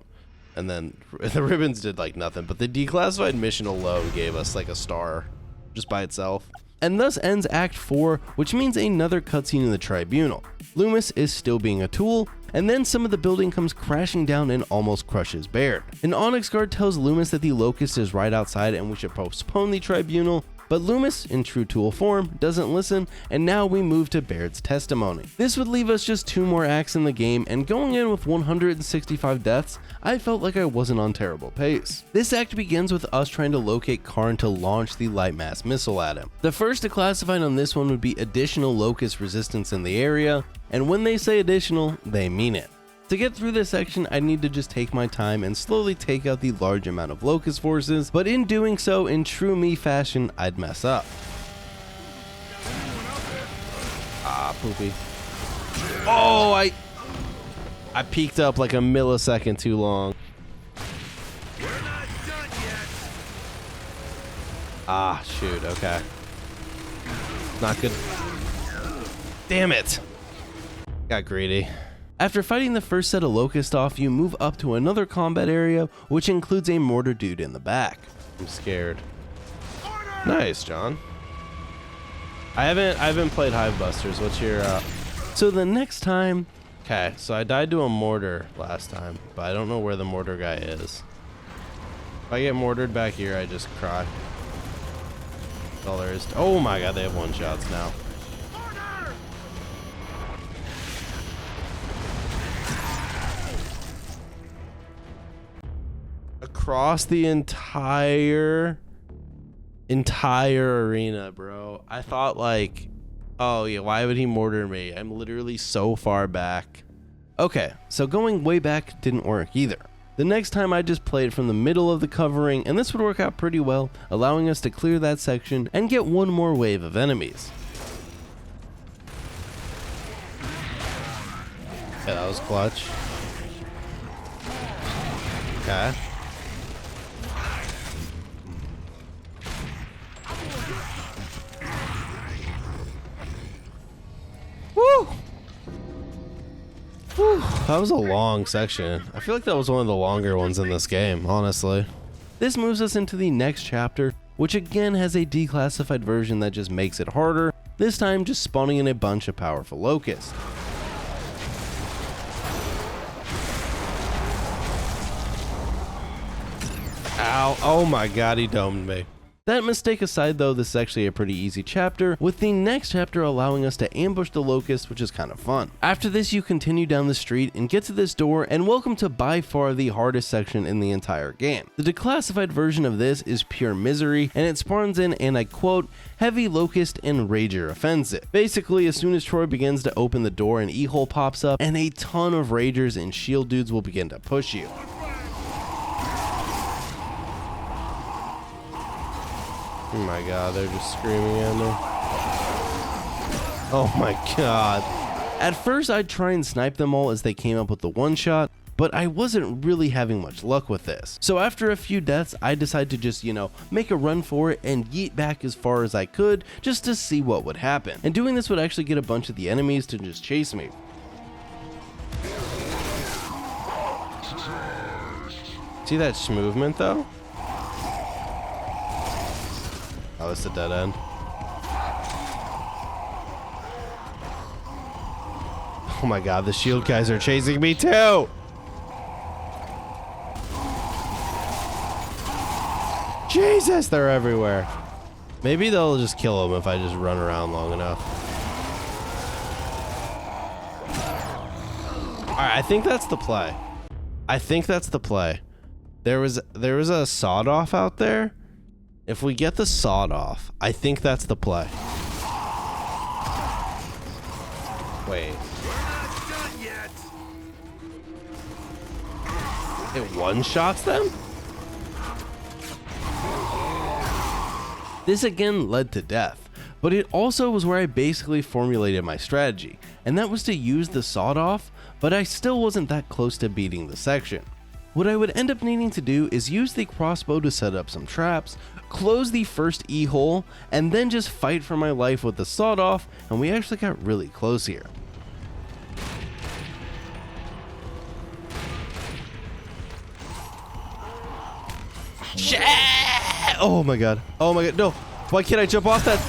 And then the ribbons did like nothing. But the declassified mission alone gave us like a star just by itself. And thus ends Act 4, which means another cutscene in the Tribunal. Loomis is still being a tool, and then some of the building comes crashing down and almost crushes Baird. An Onyx guard tells Loomis that the Locust is right outside and we should postpone the Tribunal, but Loomis, in true tool form, doesn't listen, and now we move to Baird's testimony. This would leave us just 2 more acts in the game, and going in with 165 deaths, I felt like I wasn't on terrible pace. This act begins with us trying to locate Karn to launch the light mass missile at him. The first Declassified on this one would be additional Locust resistance in the area, and when they say additional, they mean it. To get through this section, I need to just take my time and slowly take out the large amount of Locust forces, but in doing so, in true me fashion, I'd mess up. Ah, poopy. Oh, I peeked up like a millisecond too long. Ah, shoot, okay. Not good. Damn it. Got greedy. After fighting the first set of Locusts off, you move up to another combat area, which includes a mortar dude in the back. I'm scared. Nice, John. I haven't played Hive Busters. What's your So the next time, okay, so I died to a mortar last time, but I don't know where the mortar guy is. If I get mortared back here, I just cry. That's all there is. Oh my god, they have one-shots now. Across the entire arena, bro. I thought like, oh yeah, why would he mortar me? I'm literally so far back. Okay, so going way back didn't work either. The next time I just played from the middle of the covering, and this would work out pretty well, allowing us to clear that section and get one more wave of enemies. Yeah, that was clutch. Okay. Woo! Whew, that was a long section. I feel like that was one of the longer ones in this game, honestly. This moves us into the next chapter, which again has a declassified version that just makes it harder, this time just spawning in a bunch of powerful locusts. Ow. Oh my god, he domed me. That mistake aside though, this is actually a pretty easy chapter, with the next chapter allowing us to ambush the locust, which is kind of fun. After this, you continue down the street and get to this door, and welcome to by far the hardest section in the entire game. The declassified version of this is pure misery, and it spawns in, and I quote, heavy locust and rager offensive. Basically, as soon as Troy begins to open the door, an e-hole pops up, and a ton of ragers and shield dudes will begin to push you. Oh my god, they're just screaming at me. Oh my god. At first, I'd try and snipe them all as they came up with the one shot, but I wasn't really having much luck with this. So after a few deaths, I decided to just, make a run for it and yeet back as far as I could just to see what would happen. And doing this would actually get a bunch of the enemies to just chase me. See that movement though? Oh, it's a dead end. Oh my god, the shield guys are chasing me too! Jesus, they're everywhere. Maybe they'll just kill them if I just run around long enough. Alright, I think that's the play. I think that's the play. There was a sawed off out there. If we get the sawed off, I think that's the play. Wait. It one-shots them? This again led to death, but it also was where I basically formulated my strategy, and that was to use the sawed off, but I still wasn't that close to beating the section. What I would end up needing to do is use the crossbow to set up some traps, close the first e-hole, and then just fight for my life with the sawed off, and we actually got really close here. Shit! Oh my god. Oh my god. No. Why can't I jump off that?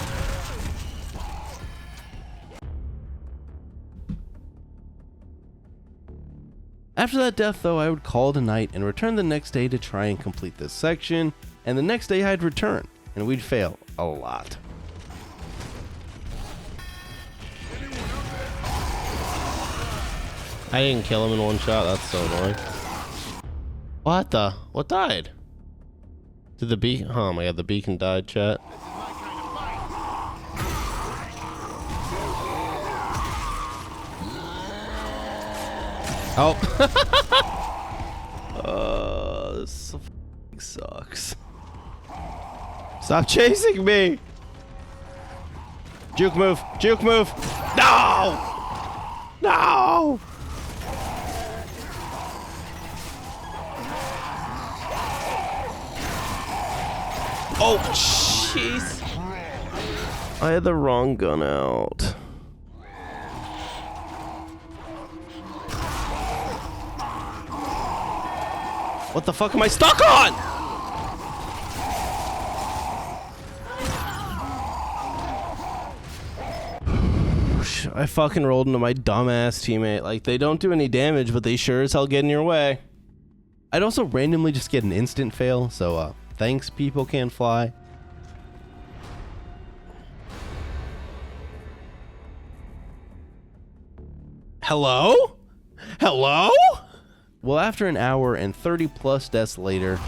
After that death though, I would call it a night and return the next day to try and complete this section, and the next day I'd return, and we'd fail a lot. I didn't kill him in one shot. That's so annoying. What the? What died? Did the beacon? Oh my god, the beacon died, chat. Oh. This sucks. Stop chasing me. Juke move. Juke move. No. No. Oh, jeez. I had the wrong gun out. What the fuck am I stuck on? I fucking rolled into my dumbass teammate. Like, they don't do any damage, but they sure as hell get in your way. I'd also randomly just get an instant fail, so thanks, people can fly. Hello? Hello? Well, after an hour and 30 plus deaths later,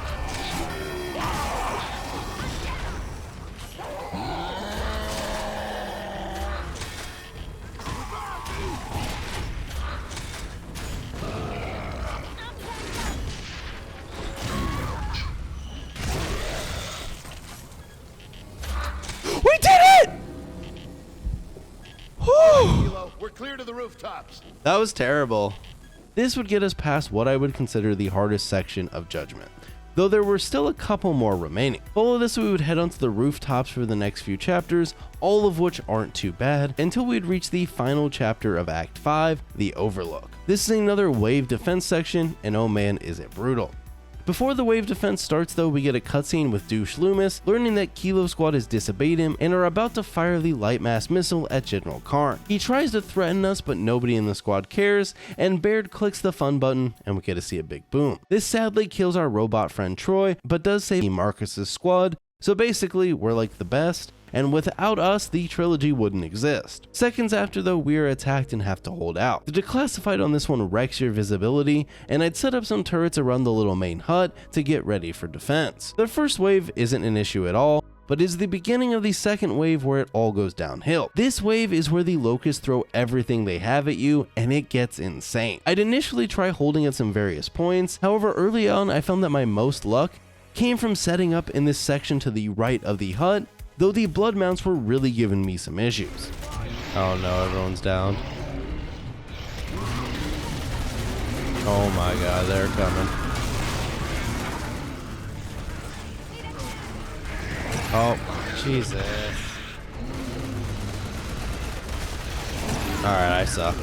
clear to the rooftops. That was terrible. This would get us past what I would consider the hardest section of Judgment, though there were still a couple more remaining. Follow this, we would head onto the rooftops for the next few chapters, all of which aren't too bad, until we'd reach the final chapter of Act 5, the Overlook. This is another wave defense section, and oh man is it brutal. Before the wave defense starts though, we get a cutscene with Douche Loomis, learning that Kilo Squad has disobeyed him and are about to fire the light mass missile at General Karn. He tries to threaten us, but nobody in the squad cares, and Baird clicks the fun button and we get to see a big boom. This sadly kills our robot friend Troy, but does save Marcus's squad, so basically we're like the best, and without us, the trilogy wouldn't exist. Seconds after though, we are attacked and have to hold out. The declassified on this one wrecks your visibility, and I'd set up some turrets around the little main hut to get ready for defense. The first wave isn't an issue at all, but is the beginning of the second wave where it all goes downhill. This wave is where the locusts throw everything they have at you, and it gets insane. I'd initially try holding at some various points, however early on I found that my most luck came from setting up in this section to the right of the hut, though the blood mounts were really giving me some issues. Oh no, everyone's down. Oh my god, they're coming. Oh, Jesus. Alright, I suck.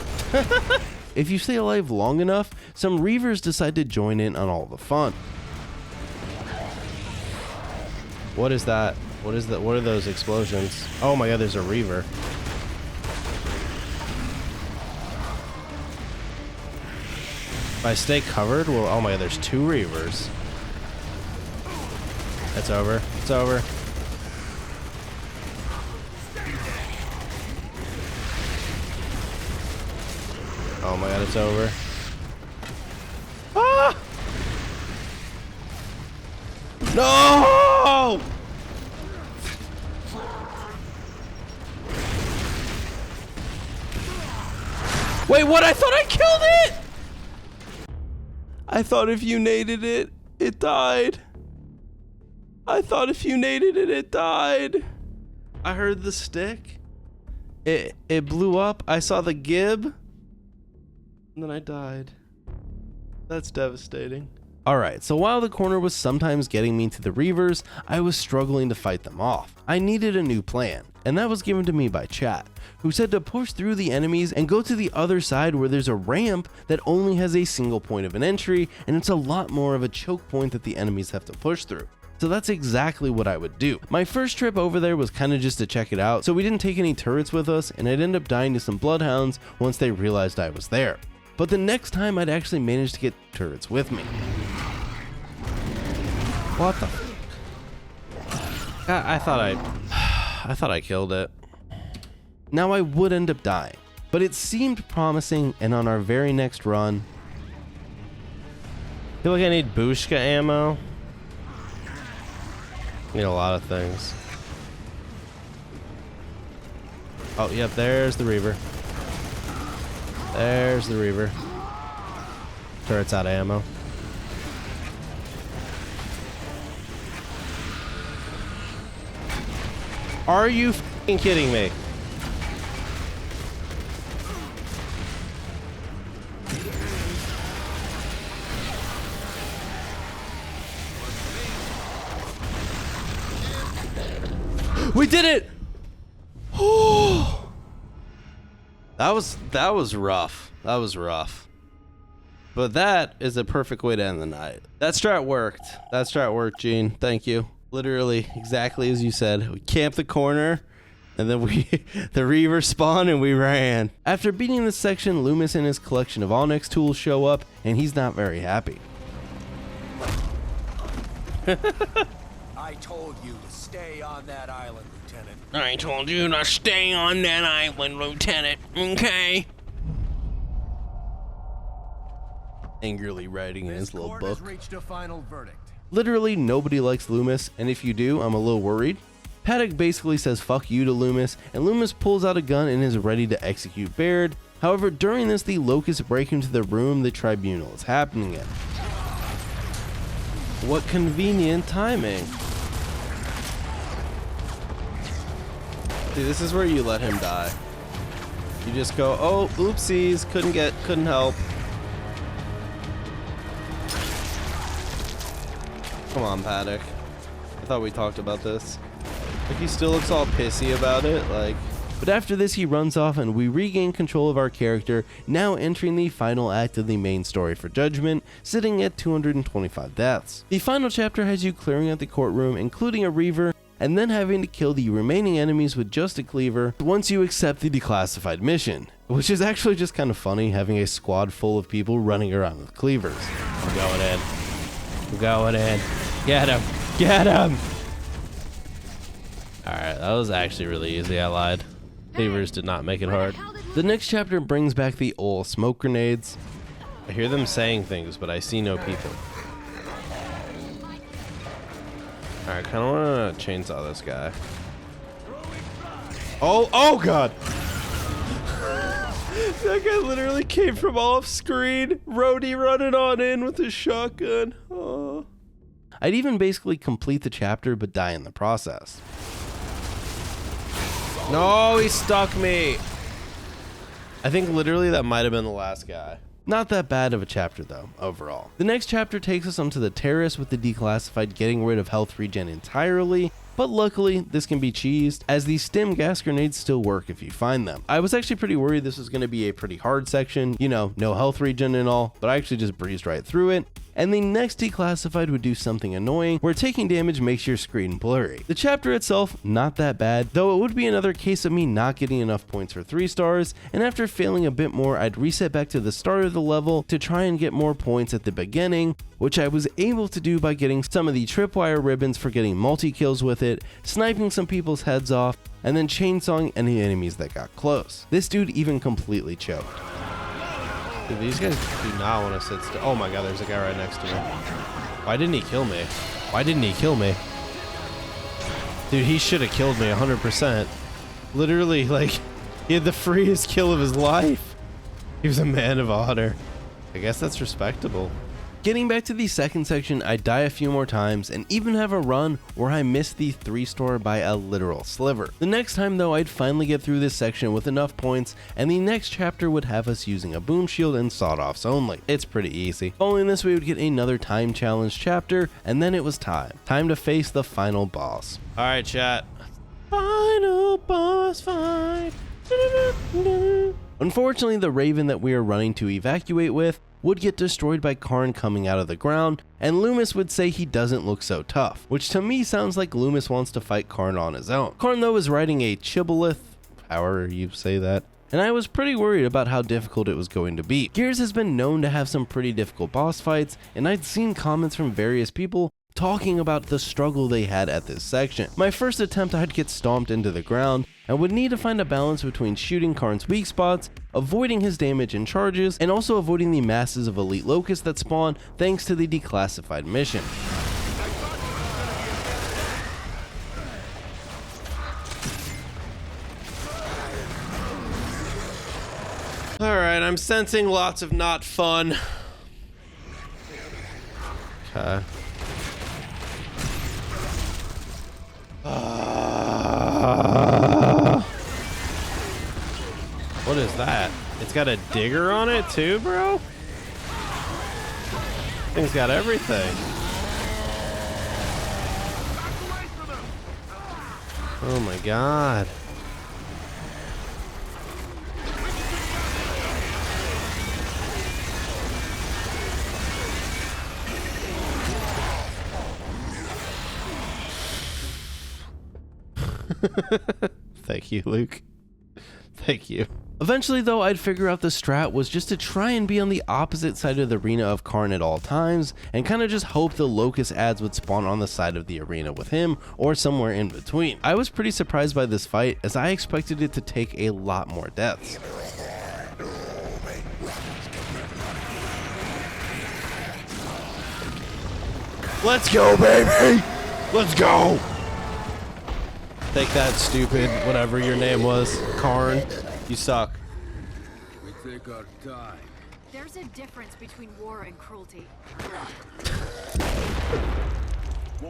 If you stay alive long enough, some Reavers decide to join in on all the fun. What is that? What is that? What are those explosions? Oh my god, there's a Reaver. If I stay covered, well, oh my god, there's two Reavers. It's over. It's over. Oh my god, it's over. Ah! No! Wait, what? I thought I killed it! I thought if you naded it, it died. I thought if you naded it, it died. I heard the stick. It blew up. I saw the gib. And then I died. That's devastating. Alright, so while the corner was sometimes getting me to the Reavers, I was struggling to fight them off. I needed a new plan, and that was given to me by chat, who said to push through the enemies and go to the other side where there's a ramp that only has a single point of an entry, and it's a lot more of a choke point that the enemies have to push through. So that's exactly what I would do. My first trip over there was kind of just to check it out, so we didn't take any turrets with us, and I'd end up dying to some bloodhounds once they realized I was there. But the next time I'd actually manage to get turrets with me. What the fuck? I thought I killed it. Now I would end up dying, but it seemed promising, and on our very next run, I feel like I need Bushka ammo. Need a lot of things. Oh, yep, there's the Reaver. There's the Reaver. Turret's out of ammo. Are you f***ing kidding me? We did it! That was rough. That was rough. But that is a perfect way to end the night. That strat worked. That strat worked, Gene. Thank you. Literally exactly as you said. We camped the corner, and then the Reaver spawned and we ran. After beating this section, Loomis and his collection of Onyx tools show up, and he's not very happy. I told you to stay on that island, Lieutenant. I told you to stay on that island, Lieutenant, okay? Angrily writing in his little book. Has reached a final verdict. Literally nobody likes Loomis, and if you do, I'm a little worried. Paddock basically says fuck you to Loomis, and Loomis pulls out a gun and is ready to execute Baird. However, during this, the locusts break into the room the tribunal is happening in. What convenient timing. See, this is where you let him die. You just go, oh, oopsies, couldn't help. Come on, Paddock. I thought we talked about this. Like, he still looks all pissy about it, like. But after this, he runs off and we regain control of our character, now entering the final act of the main story for Judgment, sitting at 225 deaths. The final chapter has you clearing out the courtroom, including a Reaver, and then having to kill the remaining enemies with just a cleaver once you accept the declassified mission, which is actually just kind of funny having a squad full of people running around with cleavers. I'm going in. I'm going in. Get him. Get him. Alright, that was actually really easy. I lied. Cleavers did not make it hard. The next chapter brings back the old smoke grenades. I hear them saying things, but I see no people. Alright, kind of want to chainsaw this guy. Oh god! That guy literally came from off screen. Rhodey running on in with his shotgun. Oh. I'd even basically complete the chapter but die in the process. No, he stuck me. I think literally that might have been the last guy. Not that bad of a chapter though, overall. The next chapter takes us onto the terrace with the declassified getting rid of health regen entirely, but luckily this can be cheesed as the stim gas grenades still work if you find them. I was actually pretty worried this was going to be a pretty hard section, you know, no health regen and all, but I actually just breezed right through it. And the next declassified would do something annoying where taking damage makes your screen blurry. The chapter itself, not that bad, though it would be another case of me not getting enough points for 3 stars, and after failing a bit more I'd reset back to the start of the level to try and get more points at the beginning, which I was able to do by getting some of the tripwire ribbons for getting multi-kills with it, sniping some people's heads off, and then chainsawing any enemies that got close. This dude even completely choked. Dude, these guys do not want to sit still. Oh my god, there's a guy right next to me. Why didn't he kill me? Why didn't he kill me? Dude, he should have killed me 100%. Literally, like, he had the freest kill of his life. He was a man of honor. I guess that's respectable. Getting back to the second section, I die a few more times and even have a run where I miss the 3-star by a literal sliver. The next time though, I'd finally get through this section with enough points and the next chapter would have us using a boom shield and sawed-offs only. It's pretty easy. Following this, we would get another time challenge chapter and then it was time to face the final boss. Alright, chat. Final boss fight. Unfortunately, the Raven that we are running to evacuate with would get destroyed by Karn coming out of the ground, and Loomis would say he doesn't look so tough, which to me sounds like Loomis wants to fight Karn on his own. Karn though is riding a Chiboleth, however you say that, and I was pretty worried about how difficult it was going to be. Gears has been known to have some pretty difficult boss fights, and I'd seen comments from various people talking about the struggle they had at this section. My first attempt I'd get stomped into the ground and would need to find a balance between shooting Karn's weak spots, avoiding his damage and charges, and also avoiding the masses of elite locusts that spawn thanks to the declassified mission. Alright, I'm sensing lots of not fun. Okay. What is that? It's got a digger on it too, bro? Thing's got everything. Oh my god. Thank you, Luke. Thank you. Eventually though, I'd figure out the strat was just to try and be on the opposite side of the arena of Karn at all times, and kind of just hope the locust ads would spawn on the side of the arena with him, or somewhere in between. I was pretty surprised by this fight, as I expected it to take a lot more deaths. Let's go, baby! Let's go! Take that, stupid, whatever your name was, Karn. You suck. We take our time. There's a difference between war and cruelty.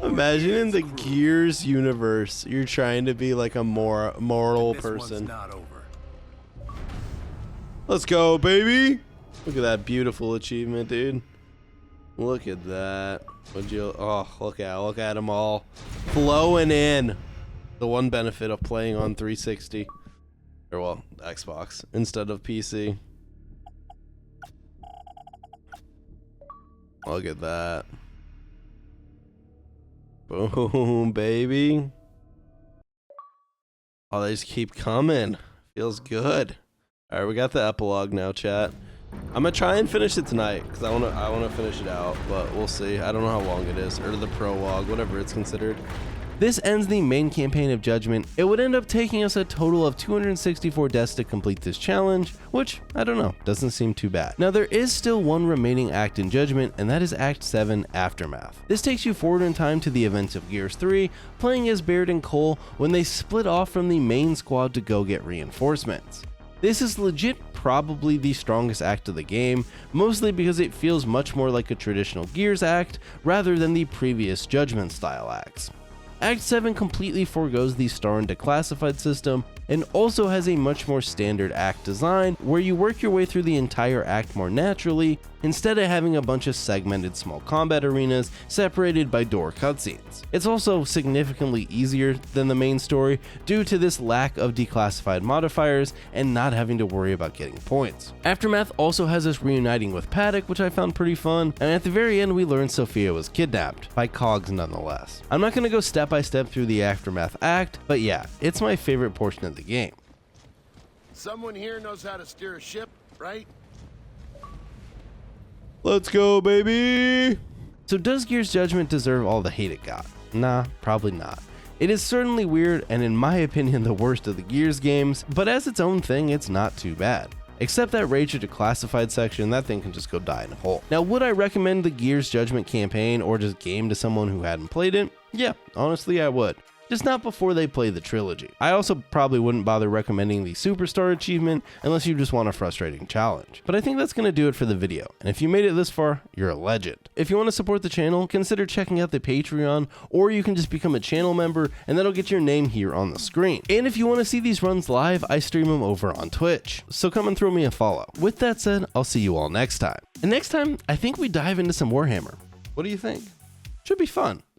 Imagine in the Gears universe, you're trying to be like a more moral person. Not over. Let's go, baby. Look at that beautiful achievement, dude. Look at that. Oh, look at them all flowing in. The one benefit of playing on 360, or well, Xbox instead of PC. Look at that. Boom, baby. Oh, they just keep coming. Feels good. All right, we got the epilogue now, chat. I'm gonna try and finish it tonight because I wanna finish it out, but we'll see. I don't know how long it is, or the prologue, whatever it's considered. This ends the main campaign of Judgment. It would end up taking us a total of 264 deaths to complete this challenge, which, I don't know, doesn't seem too bad. Now there is still one remaining act in Judgment, and that is Act 7, Aftermath. This takes you forward in time to the events of Gears 3, playing as Baird and Cole when they split off from the main squad to go get reinforcements. This is legit probably the strongest act of the game, mostly because it feels much more like a traditional Gears act rather than the previous Judgment style acts. Act 7 completely forgoes the star and declassified system and also has a much more standard act design where you work your way through the entire act more naturally instead of having a bunch of segmented small combat arenas separated by door cutscenes. It's also significantly easier than the main story due to this lack of declassified modifiers and not having to worry about getting points. Aftermath also has us reuniting with Paddock, which I found pretty fun, and at the very end we learned Sophia was kidnapped, by Cogs nonetheless. I'm not going to go step by step through the Aftermath act, but yeah, it's my favorite portion of the game. Someone here knows how to steer a ship, right? Let's go, baby. So does Gears Judgment deserve all the hate it got? Nah, probably not. It is certainly weird and in my opinion the worst of the Gears games, but as its own thing it's not too bad. Except that Rage of Declassified section, that thing can just go die in a hole. Now would I recommend the Gears Judgment campaign or just game to someone who hadn't played it? Yeah, honestly I would. Just not before they play the trilogy. I also probably wouldn't bother recommending the Superstar achievement unless you just want a frustrating challenge. But I think that's going to do it for the video, and if you made it this far, you're a legend. If you want to support the channel, consider checking out the Patreon, or you can just become a channel member and that'll get your name here on the screen. And if you want to see these runs live, I stream them over on Twitch, so come and throw me a follow. With that said, I'll see you all next time. And next time, I think we dive into some Warhammer. What do you think? Should be fun.